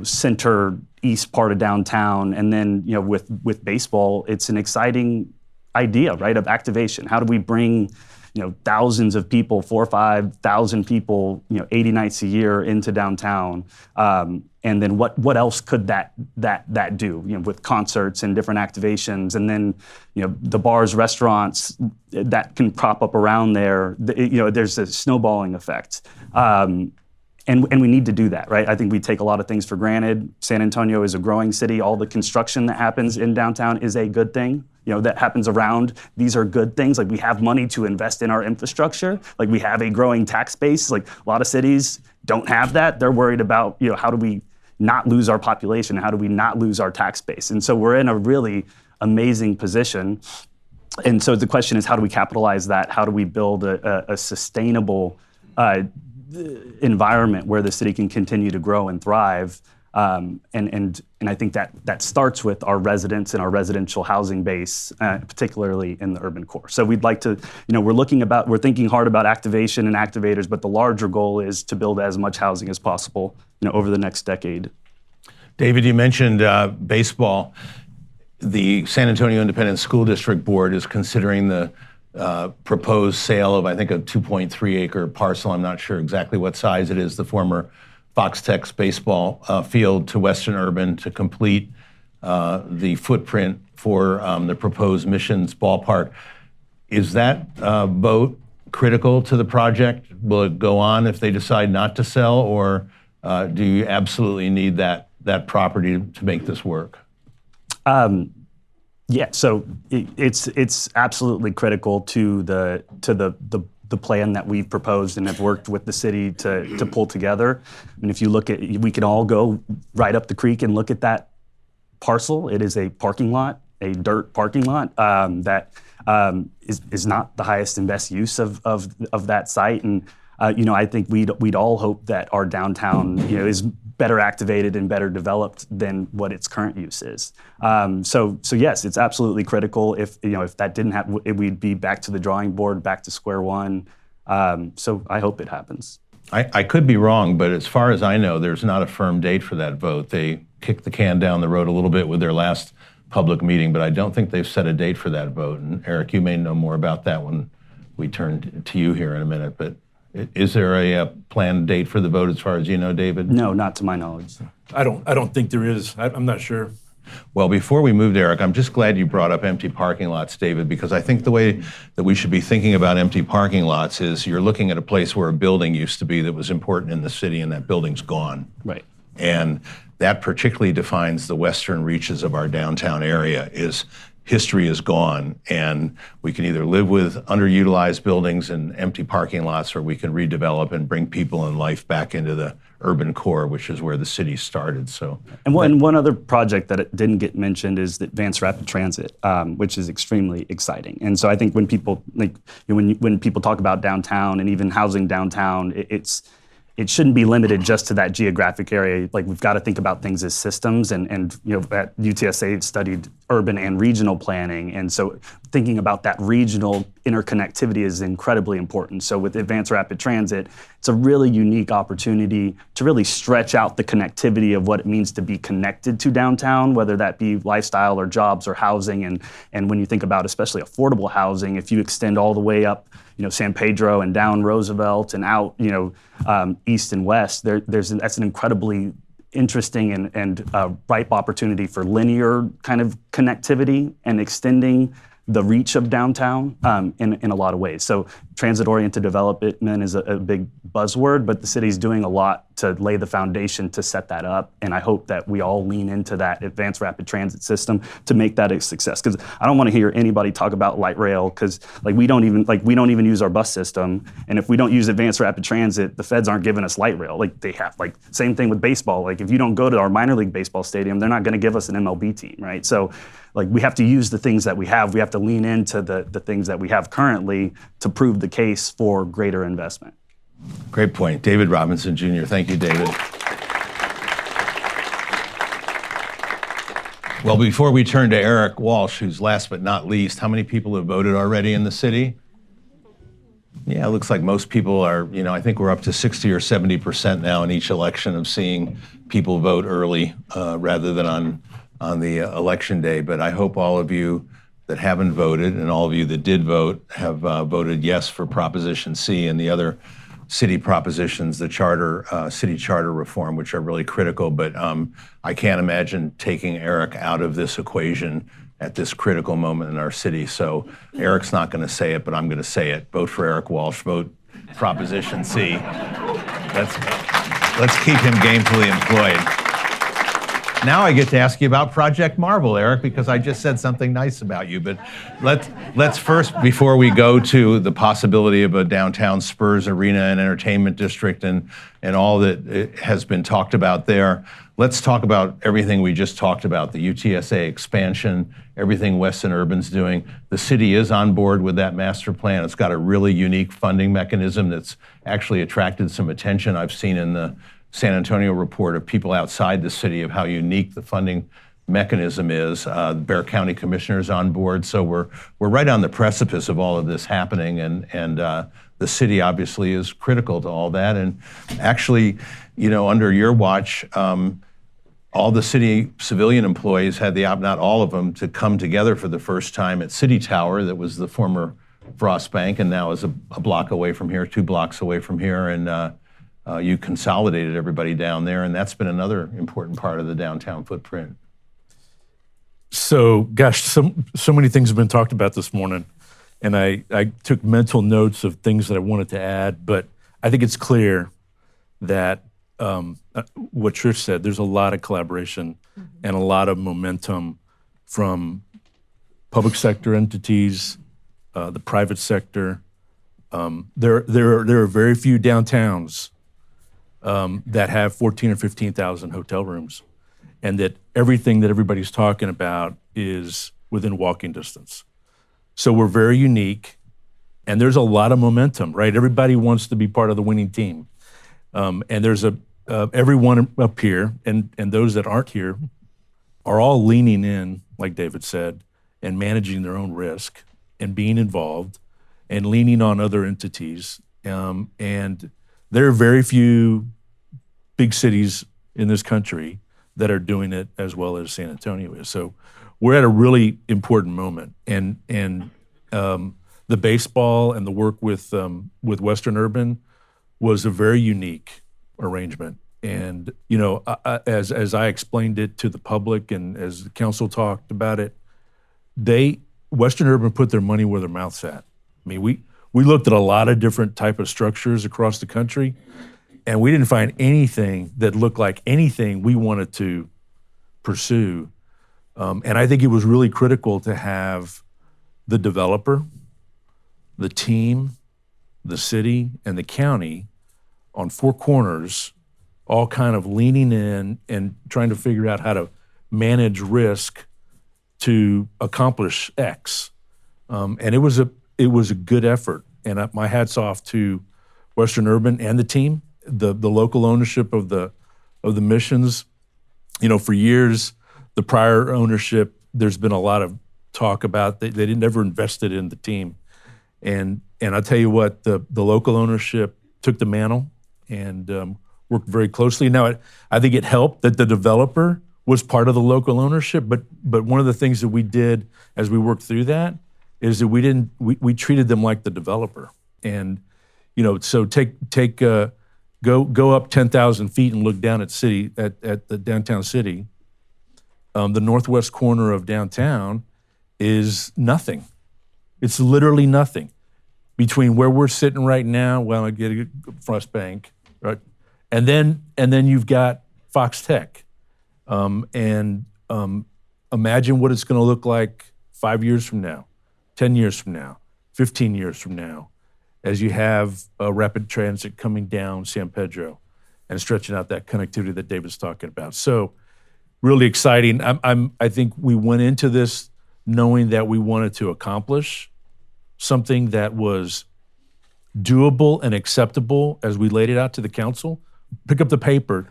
center east part of downtown. And then with baseball, it's an exciting idea, right, of activation. How do we bring thousands of people, 4,000 or 5,000 people, 80 nights a year into downtown? And then what else could that do? With concerts and different activations, and then the bars, restaurants that can prop up around there. There's a snowballing effect. And we need to do that, right? I think we take a lot of things for granted. San Antonio is a growing city. All the construction that happens in downtown is a good thing. That happens around. These are good things. Like, we have money to invest in our infrastructure. Like, we have a growing tax base. Like, a lot of cities don't have that. They're worried about, how do we not lose our population? How do we not lose our tax base? And so we're in a really amazing position. And so the question is, how do we capitalize that? How do we build a sustainable environment where the city can continue to grow and thrive? And I think that starts with our residents and our residential housing base, particularly in the urban core. So we'd like to, we're thinking hard about activation and activators, but the larger goal is to build as much housing as possible, over the next decade. David, you mentioned baseball. The San Antonio Independent School District Board is considering the proposed sale of, I think, a 2.3 acre parcel. I'm not sure exactly what size it is, the former Fox Tech's baseball field, to Weston Urban to complete the footprint for the proposed Missions ballpark. Is that vote critical to the project? Will it go on if they decide not to sell, or do you absolutely need that property to make this work? Yeah, so it's absolutely critical to the plan that we've proposed and have worked with the city to pull together. And if you look at, we can all go right up the creek and look at that parcel. It is a parking lot, a dirt parking lot that is not the highest and best use of that site. And I think we'd all hope that our downtown is better activated and better developed than what its current use is. So yes, it's absolutely critical. If that didn't happen, we'd be back to the drawing board, back to square one. So I hope it happens. I could be wrong, but as far as I know, there's not a firm date for that vote. They kicked the can down the road a little bit with their last public meeting, but I don't think they've set a date for that vote. And Eric, you may know more about that when we turn to you here in a minute, but is there a planned date for the vote as far as you know, David? No, not to my knowledge. I don't think there is. I'm not sure. Well, before we move to Eric, I'm just glad you brought up empty parking lots, David, because I think the way that we should be thinking about empty parking lots is you're looking at a place where a building used to be that was important in the city, and that building's gone. Right. And that particularly defines the western reaches of our downtown area. Is history is gone, and we can either live with underutilized buildings and empty parking lots, or we can redevelop and bring people and life back into the urban core, which is where the city started. So, and one other project that it didn't get mentioned is the Advanced Rapid Transit, which is extremely exciting. And so I think when people when people talk about downtown and even housing downtown, it shouldn't be limited just to that geographic area. Like, we've got to think about things as systems, and at UTSA studied urban and regional planning, and so thinking about that regional interconnectivity is incredibly important. So with Advanced Rapid Transit, it's a really unique opportunity to really stretch out the connectivity of what it means to be connected to downtown, whether that be lifestyle or jobs or housing. And when you think about especially affordable housing, if you extend all the way up San Pedro and down Roosevelt and out east and west, that's an incredibly interesting and ripe opportunity for linear kind of connectivity and extending the reach of downtown in a lot of ways. So transit-oriented development is a big buzzword, but the city's doing a lot to lay the foundation to set that up. And I hope that we all lean into that advanced rapid transit system to make that a success. Because I don't want to hear anybody talk about light rail, because we don't even use our bus system. And if we don't use advanced rapid transit, the feds aren't giving us light rail. They have. Same thing with baseball. If you don't go to our minor league baseball stadium, they're not going to give us an MLB team, right? So we have to use the things that we have. We have to lean into the things that we have currently to prove the case for greater investment. Great point. David Robinson Jr. Thank you, David. Well, before we turn to Eric Walsh, who's last but not least, how many people have voted already in the city? Yeah, it looks like most people are, I think we're up to 60 or 70% now in each election of seeing people vote early rather than on the election day. But I hope all of you that haven't voted and all of you that did vote have voted yes for Proposition C and the other city propositions, the city charter reform, which are really critical. But I can't imagine taking Eric out of this equation at this critical moment in our city. So Eric's not going to say it, but I'm going to say it. Vote for Eric Walsh. Vote Proposition C. Let's keep him gainfully employed. Now I get to ask you about Project Marvel, Eric, because I just said something nice about you. But let's first, before we go to the possibility of a downtown Spurs arena and entertainment district and all that has been talked about there, let's talk about everything we just talked about, the UTSA expansion, everything Weston Urban's doing. The city is on board with that master plan. It's got a really unique funding mechanism that's actually attracted some attention. I've seen in the San Antonio report of people outside the city of how unique the funding mechanism is. The Bexar County Commissioner's on board, so we're right on the precipice of all of this happening, and the city obviously is critical to all that. And actually, under your watch, all the city civilian employees had not all of them, to come together for the first time at City Tower, that was the former Frost Bank, and now is a block away from here, 2 blocks away from here, and you consolidated everybody down there, and that's been another important part of the downtown footprint. So, gosh, so many things have been talked about this morning, and I took mental notes of things that I wanted to add, but I think it's clear that what Trish said, there's a lot of collaboration and a lot of momentum from public sector entities, the private sector. There are very few downtowns that have 14 or 15,000 hotel rooms, and that everything that everybody's talking about is within walking distance. So we're very unique, and there's a lot of momentum, right? Everybody wants to be part of the winning team. And there's everyone up here, and those that aren't here are all leaning in, like David said, and managing their own risk and being involved and leaning on other entities. And there are very few big cities in this country that are doing it as well as San Antonio is. So we're at a really important moment. And the baseball and the work with Western Urban was a very unique arrangement. And as I explained it to the public and as the council talked about it, Western Urban put their money where their mouth's at. I mean, we looked at a lot of different type of structures across the country, and we didn't find anything that looked like anything we wanted to pursue. And I think it was really critical to have the developer, the team, the city, and the county on four corners, all kind of leaning in and trying to figure out how to manage risk to accomplish X. And it was a good effort. And my hat's off to Western Urban and the team, the local ownership of the missions. For years, the prior ownership, there's been a lot of talk about they never invested in the team. And I'll tell you what, the local ownership took the mantle and worked very closely. Now, I think it helped that the developer was part of the local ownership, but one of the things that we did as we worked through that is that we treated them like the developer. And so go up 10,000 feet and look down at the downtown city. The northwest corner of downtown is nothing. It's literally nothing between where we're sitting right now. Well, I get a Frost Bank, right, and then you've got Fox Tech, and imagine what it's going to look like 5 years from now, 10 years from now, 15 years from now, as you have rapid transit coming down San Pedro and stretching out that connectivity that David's talking about. So, really exciting. I think we went into this knowing that we wanted to accomplish something that was doable and acceptable as we laid it out to the council. Pick up the paper.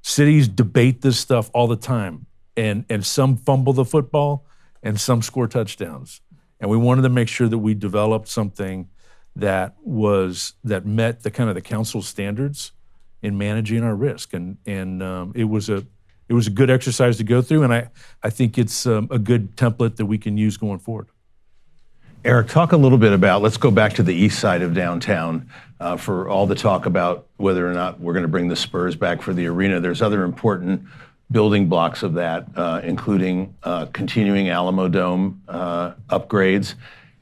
Cities debate this stuff all the time, and some fumble the football and some score touchdowns. And we wanted to make sure that we developed something that met the kind of the council standards in managing our risk. And it was a good exercise to go through, and I think it's a good template that we can use going forward. Eric, talk a little bit about, let's go back to the east side of downtown for all the talk about whether or not we're going to bring the Spurs back for the arena. There's other important building blocks of that, including continuing Alamo Dome upgrades,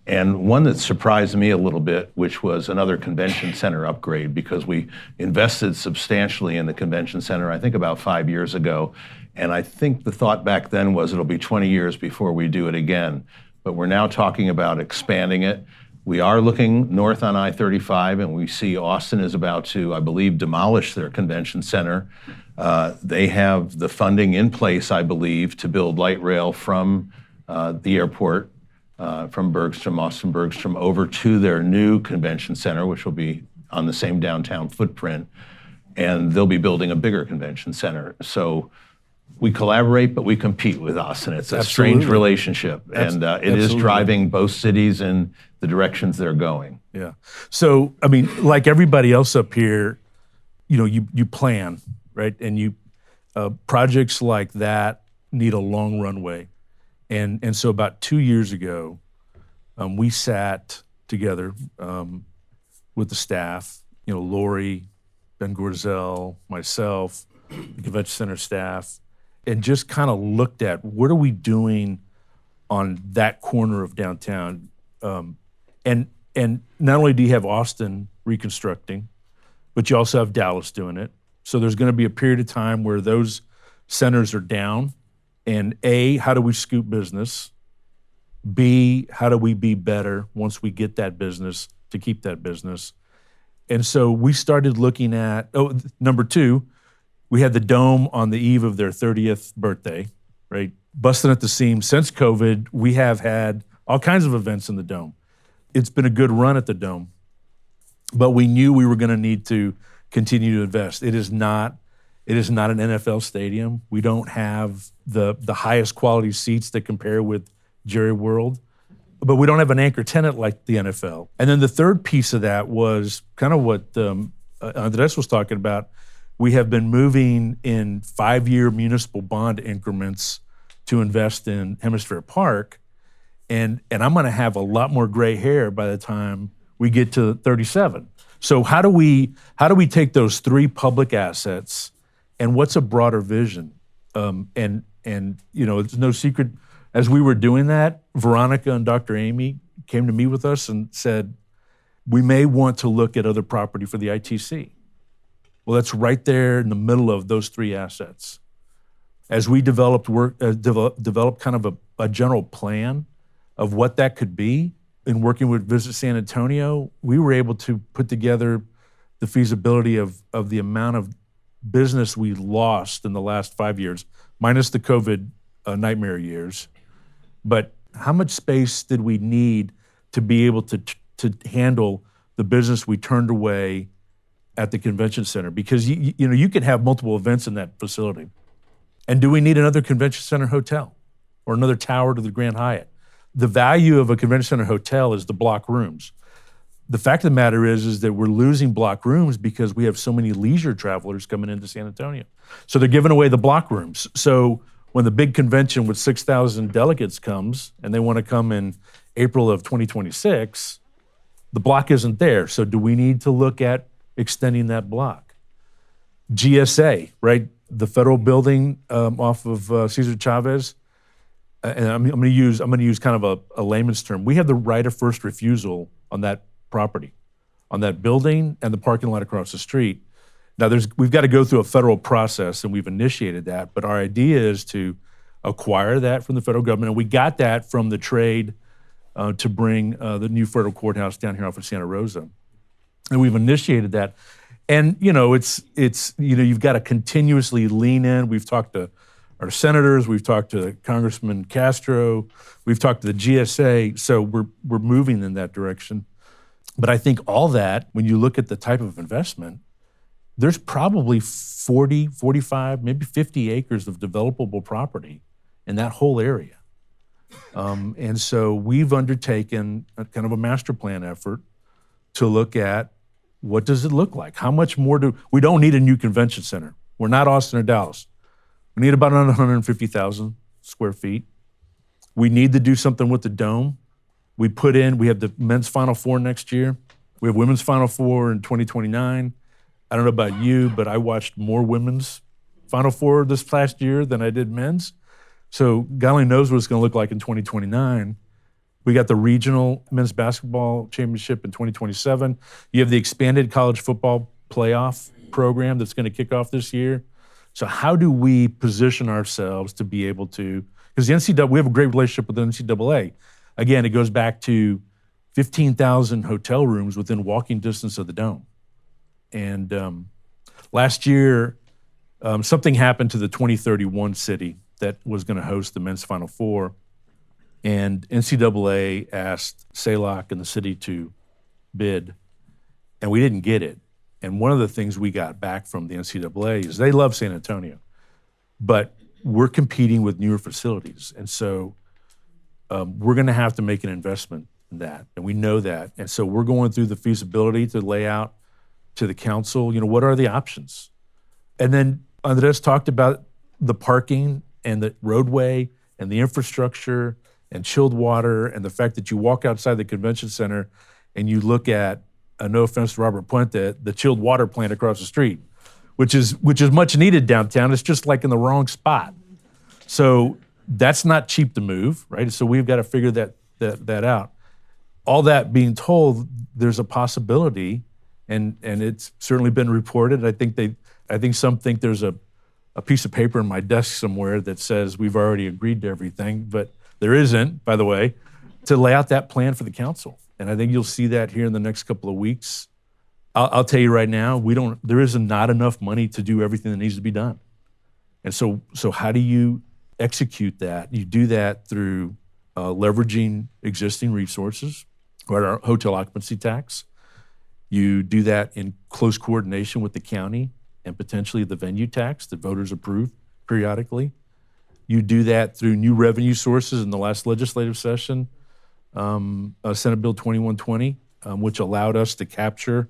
and one that surprised me a little bit, which was another convention center upgrade, because we invested substantially in the convention center, I think about 5 years ago. And I think the thought back then was it'll be 20 years before we do it again. But we're now talking about expanding it. We are looking north on I-35, and we see Austin is about to, I believe, demolish their convention center. They have the funding in place, I believe, to build light rail from the airport, from Bergstrom, Austin Bergstrom, over to their new convention center, which will be on the same downtown footprint. And they'll be building a bigger convention center. So we collaborate, but we compete with Austin. It's a strange relationship, and it is driving both cities in the directions they're going. Yeah. So, I mean, like everybody else up here, you plan, right? And projects like that need a long runway. And so about 2 years ago, we sat together with the staff, Lori, Ben Gorzel, myself, the convention center staff, and just kind of looked at what are we doing on that corner of downtown. And not only do you have Austin reconstructing, but you also have Dallas doing it. So there's going to be a period of time where those centers are down. And how do we scoop business? B, how do we be better once we get that business to keep that business? And so we started looking at, number 2, we had the Dome on the eve of their 30th birthday, right? Busting at the seams. Since COVID, we have had all kinds of events in the Dome. It's been a good run at the Dome, but we knew we were going to need to continue to invest. It is not an NFL stadium. We don't have the highest quality seats that compare with Jerry World, but we don't have an anchor tenant like the NFL. And then the third piece of that was kind of what Andres was talking about. We have been moving in 5-year municipal bond increments to invest in Hemisphere Park, and I'm going to have a lot more gray hair by the time we get to 37. So how do we take those 3 public assets, and what's a broader vision? And it's no secret, as we were doing that, Veronica and Dr. Amy came to meet with us and said, we may want to look at other property for the ITC. Well, that's right there in the middle of those 3 assets. As we developed kind of a general plan of what that could be, in working with Visit San Antonio, we were able to put together the feasibility of the amount of business we lost in the last 5 years, minus the COVID nightmare years. But how much space did we need to be able to handle the business we turned away at the convention center? Because you can have multiple events in that facility. And do we need another convention center hotel or another tower to the Grand Hyatt? The value of a convention center hotel is the block rooms. The fact of the matter is that we're losing block rooms because we have so many leisure travelers coming into San Antonio. So they're giving away the block rooms. So when the big convention with 6,000 delegates comes and they want to come in April of 2026, the block isn't there. So do we need to look at extending that block? GSA, right? The federal building off of Cesar Chavez. And I'm going to use kind of a layman's term. We have the right of first refusal on that property, on that building and the parking lot across the street. Now we've got to go through a federal process, and we've initiated that. But our idea is to acquire that from the federal government, and we got that from the trade to bring the new federal courthouse down here off of Santa Rosa, and we've initiated that. And it's you've got to continuously lean in. We've talked to our senators, we've talked to Congressman Castro, we've talked to the GSA, so we're moving in that direction. But I think all that, when you look at the type of investment, there's probably 40, 45, maybe 50 acres of developable property in that whole area. And so we've undertaken a kind of a master plan effort to look at what does it look like? How much more we don't need a new convention center. We're not Austin or Dallas. We need about 150,000 square feet. We need to do something with the Dome. We have the men's Final Four next year. We have women's Final Four in 2029. I don't know about you, but I watched more women's Final Four this past year than I did men's. So God only knows what it's going to look like in 2029. We got the regional men's basketball championship in 2027. You have the expanded college football playoff program that's going to kick off this year. So how do we position ourselves to be able to, because the NCAA, we have a great relationship with the NCAA. Again, it goes back to 15,000 hotel rooms within walking distance of the Dome. And last year, something happened to the 2031 city that was going to host the men's Final Four. And NCAA asked SALOC and the city to bid, and we didn't get it. And one of the things we got back from the NCAA is they love San Antonio, but we're competing with newer facilities. And so we're going to have to make an investment in that, and we know that. And so we're going through the feasibility to lay out to the council, what are the options? And then Andres talked about the parking and the roadway and the infrastructure and chilled water and the fact that you walk outside the convention center and you look at, no offense to Robert Puente, the chilled water plant across the street, which is much needed downtown. It's just like in the wrong spot. So that's not cheap to move, right? So we've got to figure that out. All that being told, there's a possibility, and it's certainly been reported. I think some think there's a piece of paper in my desk somewhere that says we've already agreed to everything, but there isn't, by the way. to lay out that plan for the council. And I think you'll see that here in the next couple of weeks. I'll tell you right now, there is not enough money to do everything that needs to be done. And so how do you execute that? You do that through leveraging existing resources, or our hotel occupancy tax. You do that in close coordination with the county and potentially the venue tax that voters approve periodically. You do that through new revenue sources in the last legislative session, Senate Bill 2120, which allowed us to capture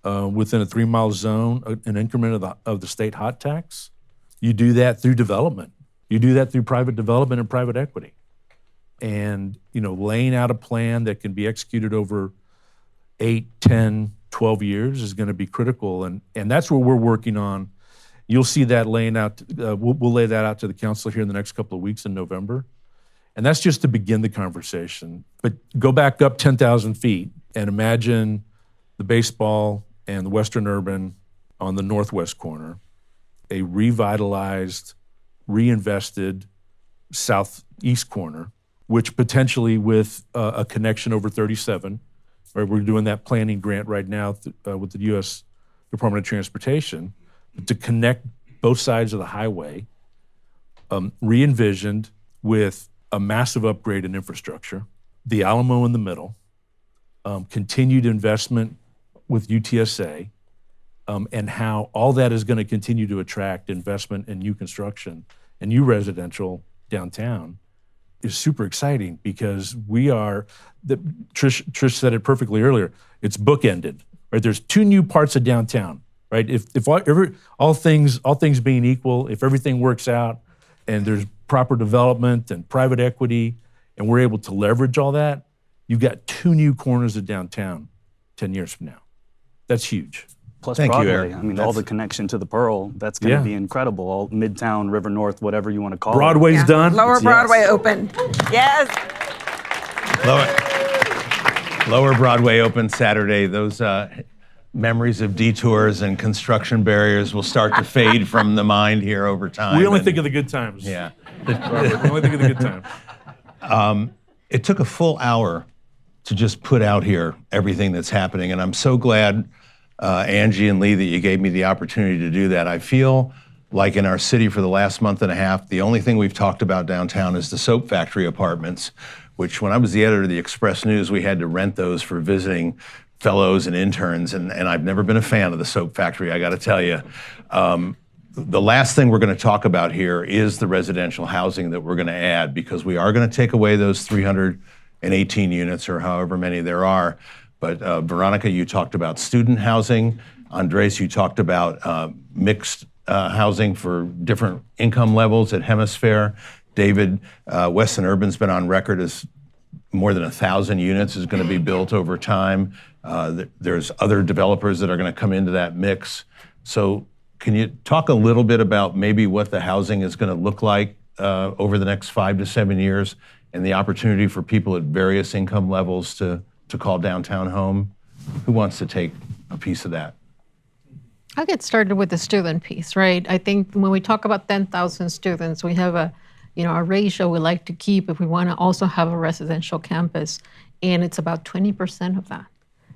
within a 3-mile zone an increment of the state hot tax. You do that through development. You do that through private development and private equity. And laying out a plan that can be executed over 8, 10, 12 years is going to be critical. And that's what we're working on. You'll see that laying out, we'll lay that out to the council here in the next couple of weeks in November. And that's just to begin the conversation. But go back up 10,000 feet and imagine the baseball and the Western Urban on the northwest corner, a revitalized, reinvested southeast corner, which potentially with a connection over 37, right? We're doing that planning grant right now with the U.S. Department of Transportation to connect both sides of the highway, re-envisioned with a massive upgrade in infrastructure, the Alamo in the middle, continued investment with UTSA, and how all that is going to continue to attract investment in new construction and new residential downtown is super exciting, because Trish said it perfectly earlier, it's bookended, right? There's 2 new parts of downtown, right? If all things being equal, if everything works out and there's proper development and private equity, and we're able to leverage all that, you've got 2 new corners of downtown 10 years from now. That's huge. Plus Thank you, Broadway. Eric. I mean, all the connection to the Pearl, that's going to Yeah. be incredible. All Midtown, River North, whatever you want to call Broadway's Yeah. done. Lower Broadway Yes. open. Yes. Lower Broadway open Saturday. Those memories of detours and construction barriers will start to fade from the mind here over time. We only And- think of the good times. Yeah. We only think of the good times. It took a full hour to just put out here everything that's happening, and I'm so glad, Angie and Lee, that you gave me the opportunity to do that. I feel like in our city for the last month and a half, the only thing we've talked about downtown is the soap factory apartments, which when I was the editor of the Express News, we had to rent those for visiting fellows and interns, and I've never been a fan of the soap factory, I gotta tell you. The last thing we're gonna talk about here is the residential housing that we're gonna add, because we are gonna take away those 318 units or however many there are. But Veronica, you talked about student housing. Andres, you talked about mixed housing for different income levels at Hemisphere. David, Weston Urban's been on record as more than 1,000 units is going to be built over time. There's other developers that are going to come into that mix. So can you talk a little bit about maybe what the housing is going to look like over the next 5 to 7 years, and the opportunity for people at various income levels to call downtown home? Who wants to take a piece of that? I'll get started with the student piece, right? I think when we talk about 10,000 students, we have a ratio we like to keep if we want to also have a residential campus, and it's about 20% of that.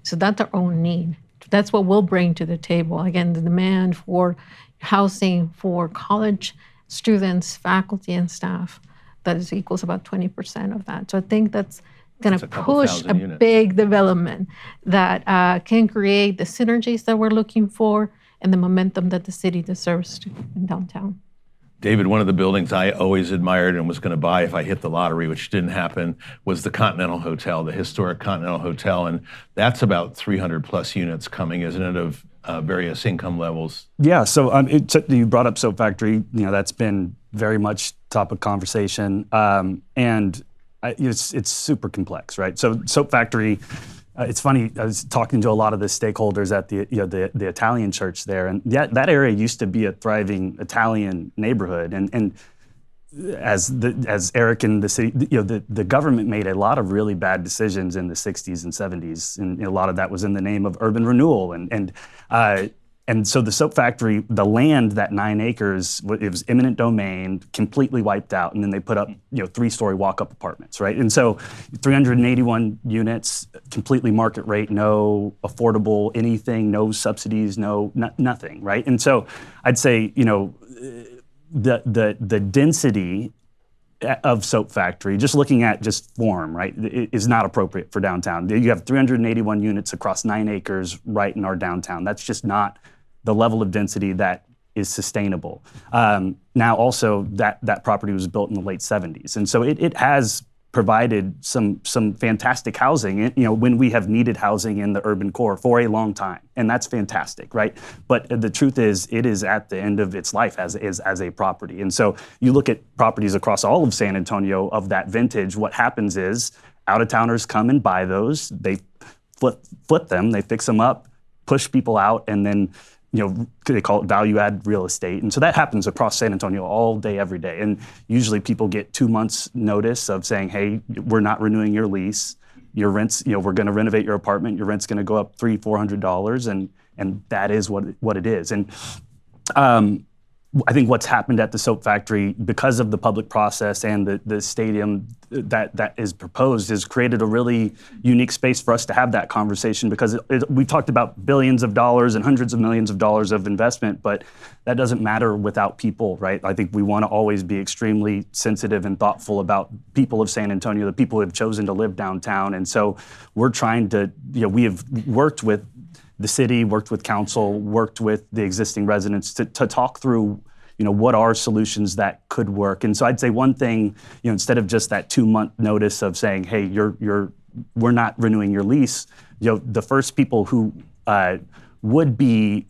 So that's our own need. That's what we'll bring to the table. Again, the demand for housing for college students, faculty, and staff, that equals about 20% of that. So I think that's going to a couple push thousand a units. big development that can create the synergies that we're looking for and the momentum that the city deserves in downtown. David, one of the buildings I always admired and was going to buy if I hit the lottery, which didn't happen, was the Continental Hotel, the historic Continental Hotel. And that's about 300 plus units coming, isn't it, of various income levels? Yeah, so you brought up Soap Factory. That's been very much top of conversation, and it's super complex, right? So Soap Factory, it's funny. I was talking to a lot of the stakeholders at the Italian church there, and that area used to be a thriving Italian neighborhood, and as Eric and the city, the government made a lot of really bad decisions in the 60s and 70s, and a lot of that was in the name of urban renewal, and And so the soap factory, the land, that 9 acres, it was eminent domain, completely wiped out, and then they put up 3-story walk-up apartments, right? And so 381 units, completely market rate, no affordable anything, no subsidies, nothing, right? And so I'd say the density of soap factory, just looking at just form, right, is not appropriate for downtown. You have 381 units across 9 acres right in our downtown. That's just not the level of density that is sustainable. Now also that property was built in the late 70s. And so it has provided some fantastic housing, when we have needed housing in the urban core for a long time. And that's fantastic, right? But the truth is, it is at the end of its life as a property. And so you look at properties across all of San Antonio of that vintage, what happens is out-of-towners come and buy those, they flip them, they fix them up, push people out, and then they call it value-add real estate. And so that happens across San Antonio all day, every day. And usually people get 2 months notice of saying, hey, we're not renewing your lease. Your rent's, we're gonna renovate your apartment. Your rent's gonna go up $300-400, and that is what it is. And I think what's happened at the soap factory, because of the public process and the stadium that is proposed, has created a really unique space for us to have that conversation, because we've talked about billions of dollars and hundreds of millions of dollars of investment, but that doesn't matter without people, right? I think we want to always be extremely sensitive and thoughtful about people of San Antonio, the people who have chosen to live downtown. And so we're trying to, we have worked with the city, worked with council, worked with the existing residents to talk through, what are solutions that could work. And so I'd say one thing, instead of just that 2-month notice of saying, hey, we're not renewing your lease, the first people who would be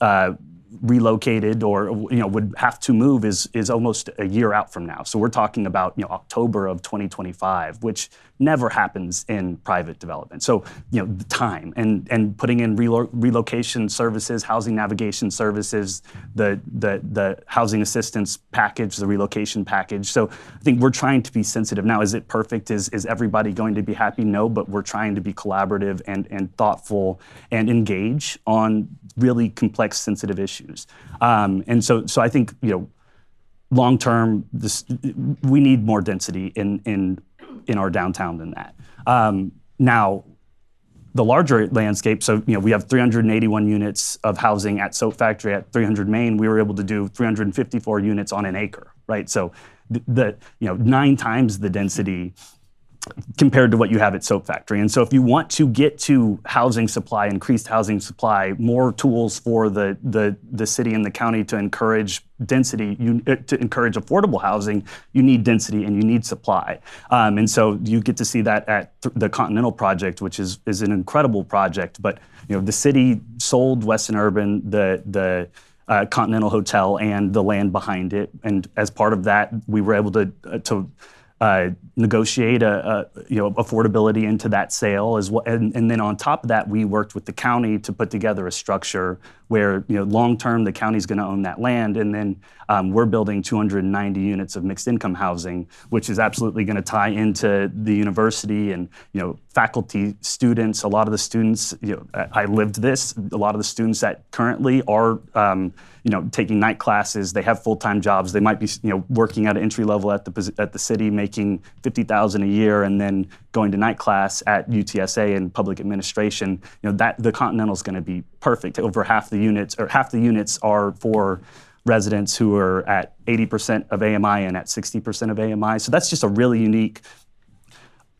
relocated or would have to move is almost a year out from now. So we're talking about October of 2025, which never happens in private development. So the time and putting in relocation services, housing navigation services, the housing assistance package, the relocation package. So I think we're trying to be sensitive. Now, is it perfect? Is everybody going to be happy? No, but we're trying to be collaborative and thoughtful and engage on really complex, sensitive issues. And so I think long term, we need more density in our downtown than that. Now, the larger landscape, so we have 381 units of housing at Soap Factory. At 300 Main, we were able to do 354 units on an acre, right? So the 9 times the density compared to what you have at Soap Factory. And so if you want to get to housing supply, increased housing supply, more tools for the city and the county to encourage density, to encourage affordable housing, you need density and you need supply. And so you get to see that at the Continental project, which is an incredible project. But the city sold Weston Urban, the Continental Hotel and the land behind it. And as part of that, we were able to negotiate affordability into that sale as well, and then on top of that, we worked with the county to put together a structure where long term the county's going to own that land, and then we're building 290 units of mixed income housing, which is absolutely going to tie into the university and faculty, students. A lot of the students, I lived this. A lot of the students that currently are taking night classes, they have full-time jobs. They might be working at an entry level at the city, making $50,000 a year, and then going to night class at UTSA in public administration. That the Continental is going to be perfect. Over half the units are for residents who are at 80% of AMI and at 60% of AMI. So that's just a really unique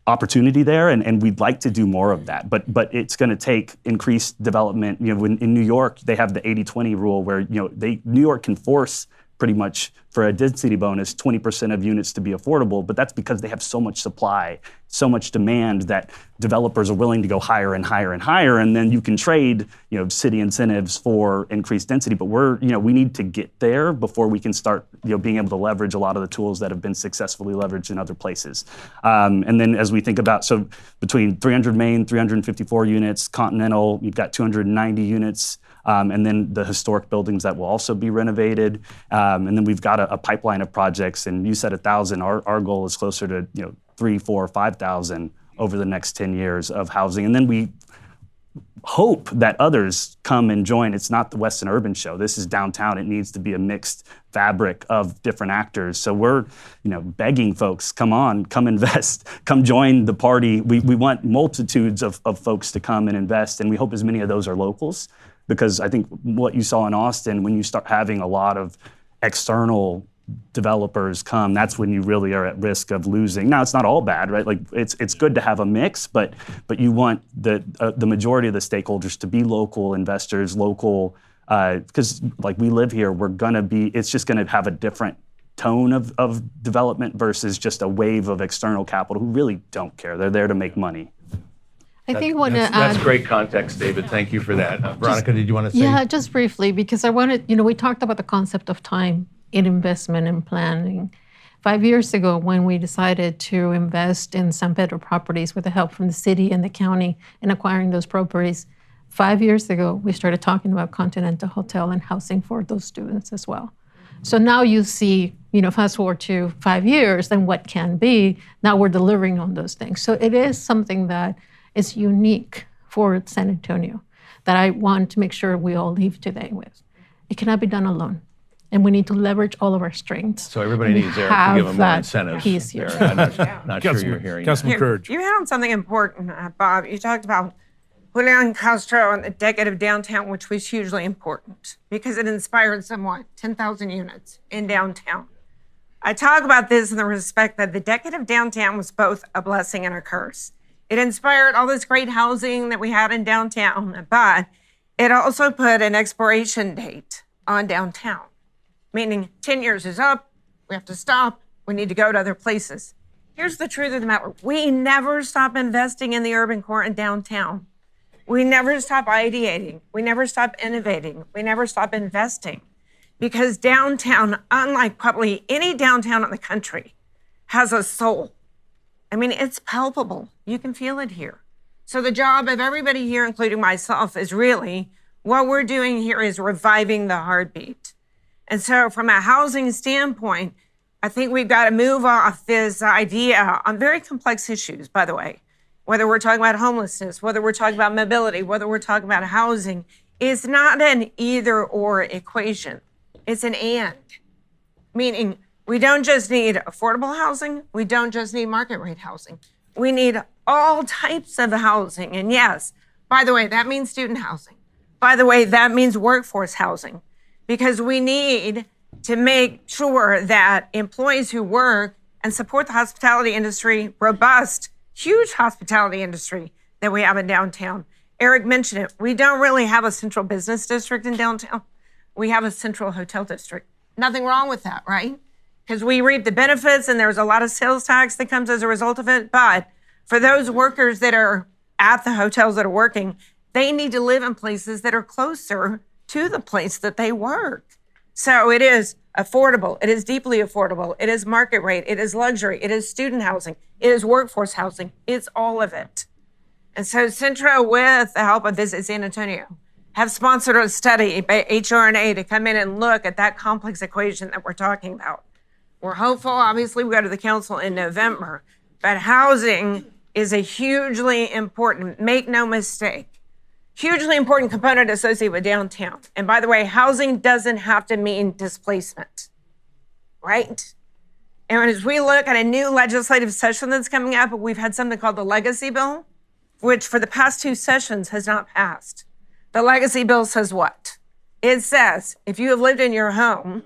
opportunity there, and we'd like to do more of that. But it's going to take increased development. In New York, they have the 80-20 rule where New York can force pretty much for a density bonus 20% of units to be affordable, but that's because they have so much supply, so much demand that developers are willing to go higher and higher and higher, and then you can trade city incentives for increased density. But we need to get there before we can start being able to leverage a lot of the tools that have been successfully leveraged in other places. And then as we think about, so between 300 Main, 354 units, Continental, you've got 290 units. And then the historic buildings that will also be renovated. And then we've got a pipeline of projects, and you said 1,000. Our goal is closer to 3,000, 4,000, 5,000 over the next 10 years of housing. And then hope that others come and join. It's not the Weston Urban Show. This is downtown. It needs to be a mixed fabric of different actors. So we're, begging folks, come on, come invest, come join the party. We want multitudes of folks to come and invest, and we hope as many of those are locals, because I think what you saw in Austin, when you start having a lot of external developers come, that's when you really are at risk of losing. Now, it's not all bad, right? Like it's good to have a mix, but you want the majority of the stakeholders to be local investors, local, because like we live here, it's just gonna have a different tone of development versus just a wave of external capital who really don't care. They're there to make money. I think one That's great context, David. Thank you for that. Veronica, did you want to say? Yeah, just briefly, because I wanted, we talked about the concept of time in investment and planning. 5 years ago, when we decided to invest in San Pedro properties with the help from the city and the county in acquiring those properties, 5 years ago, we started talking about Continental Hotel and housing for those students as well. So now you see, fast forward to 5 years, then what can be, now we're delivering on those things. So it is something that is unique for San Antonio that I want to make sure we all leave today with. It cannot be done alone. And we need to leverage all of our strengths. So everybody needs Eric to give them more incentives. Piece here. Eric, I'm not sure you're hearing Got some that. courage. You hit on something important, Bob. You talked about Julian Castro and the decade of downtown, which was hugely important because it inspired somewhat 10,000 units in downtown. I talk about this in the respect that the decade of downtown was both a blessing and a curse. It inspired all this great housing that we had in downtown, but it also put an expiration date on downtown, meaning 10 years is up, we have to stop, we need to go to other places. Here's the truth of the matter. We never stop investing in the urban core and downtown. We never stop ideating. We never stop innovating. We never stop investing because downtown, unlike probably any downtown in the country, has a soul. I mean, it's palpable. You can feel it here. So the job of everybody here, including myself, is really what we're doing here is reviving the heartbeat. And so from a housing standpoint, I think we've got to move off this idea on very complex issues, by the way, whether we're talking about homelessness, whether we're talking about mobility, whether we're talking about housing. It's not an either or equation. It's an and, meaning we don't just need affordable housing. We don't just need market rate housing. We need all types of housing. And yes, by the way, that means student housing. By the way, that means workforce housing, because we need to make sure that employees who work and support the hospitality industry, robust, huge hospitality industry that we have in downtown. Eric mentioned it. We don't really have a central business district in downtown. We have a central hotel district. Nothing wrong with that, right? Because we reap the benefits and there's a lot of sales tax that comes as a result of it. But for those workers that are at the hotels that are working, they need to live in places that are closer to the place that they work. So it is affordable. It is deeply affordable. It is market rate. It is luxury. It is student housing. It is workforce housing. It's all of it. And so Centro, with the help of Visit San Antonio, have sponsored a study by HRNA to come in and look at that complex equation that we're talking about. We're hopeful, obviously, we go to the council in November, but housing is a hugely important, make no mistake, hugely important component associated with downtown. And by the way, housing doesn't have to mean displacement, right? And as we look at a new legislative session that's coming up, we've had something called the Legacy Bill, which for the past 2 sessions has not passed. The Legacy Bill says what? It says if you have lived in your home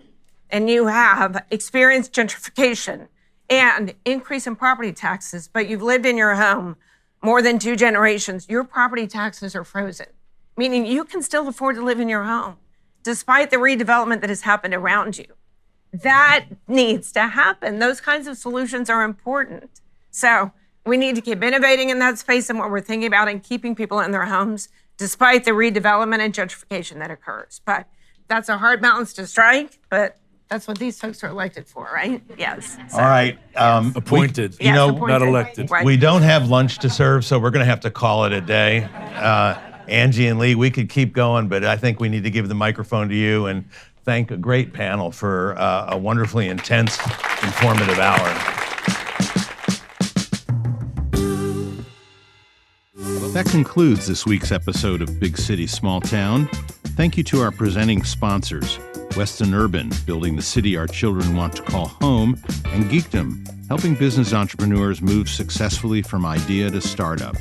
and you have experienced gentrification and increase in property taxes, but you've lived in your home more than 2 generations, your property taxes are frozen, meaning you can still afford to live in your home despite the redevelopment that has happened around you. That needs to happen. Those kinds of solutions are important. So we need to keep innovating in that space and what we're thinking about and keeping people in their homes despite the redevelopment and gentrification that occurs. But that's a hard balance to strike, but that's what these folks are elected for, right? Yes. So, All right. Appointed. yes, appointed. Not elected. Right. We don't have lunch to serve, so we're going to have to call it a day. Angie and Lee, we could keep going, but I think we need to give the microphone to you and thank a great panel for a wonderfully intense, informative hour. That concludes this week's episode of Big City, Small Town. Thank you to our presenting sponsors, Weston Urban, building the city our children want to call home, and Geekdom, helping business entrepreneurs move successfully from idea to startup.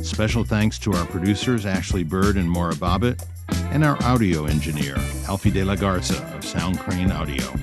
Special thanks to our producers, Ashley Bird and Maura Bobbitt, and our audio engineer, Alfie De La Garza of Sound Crane Audio.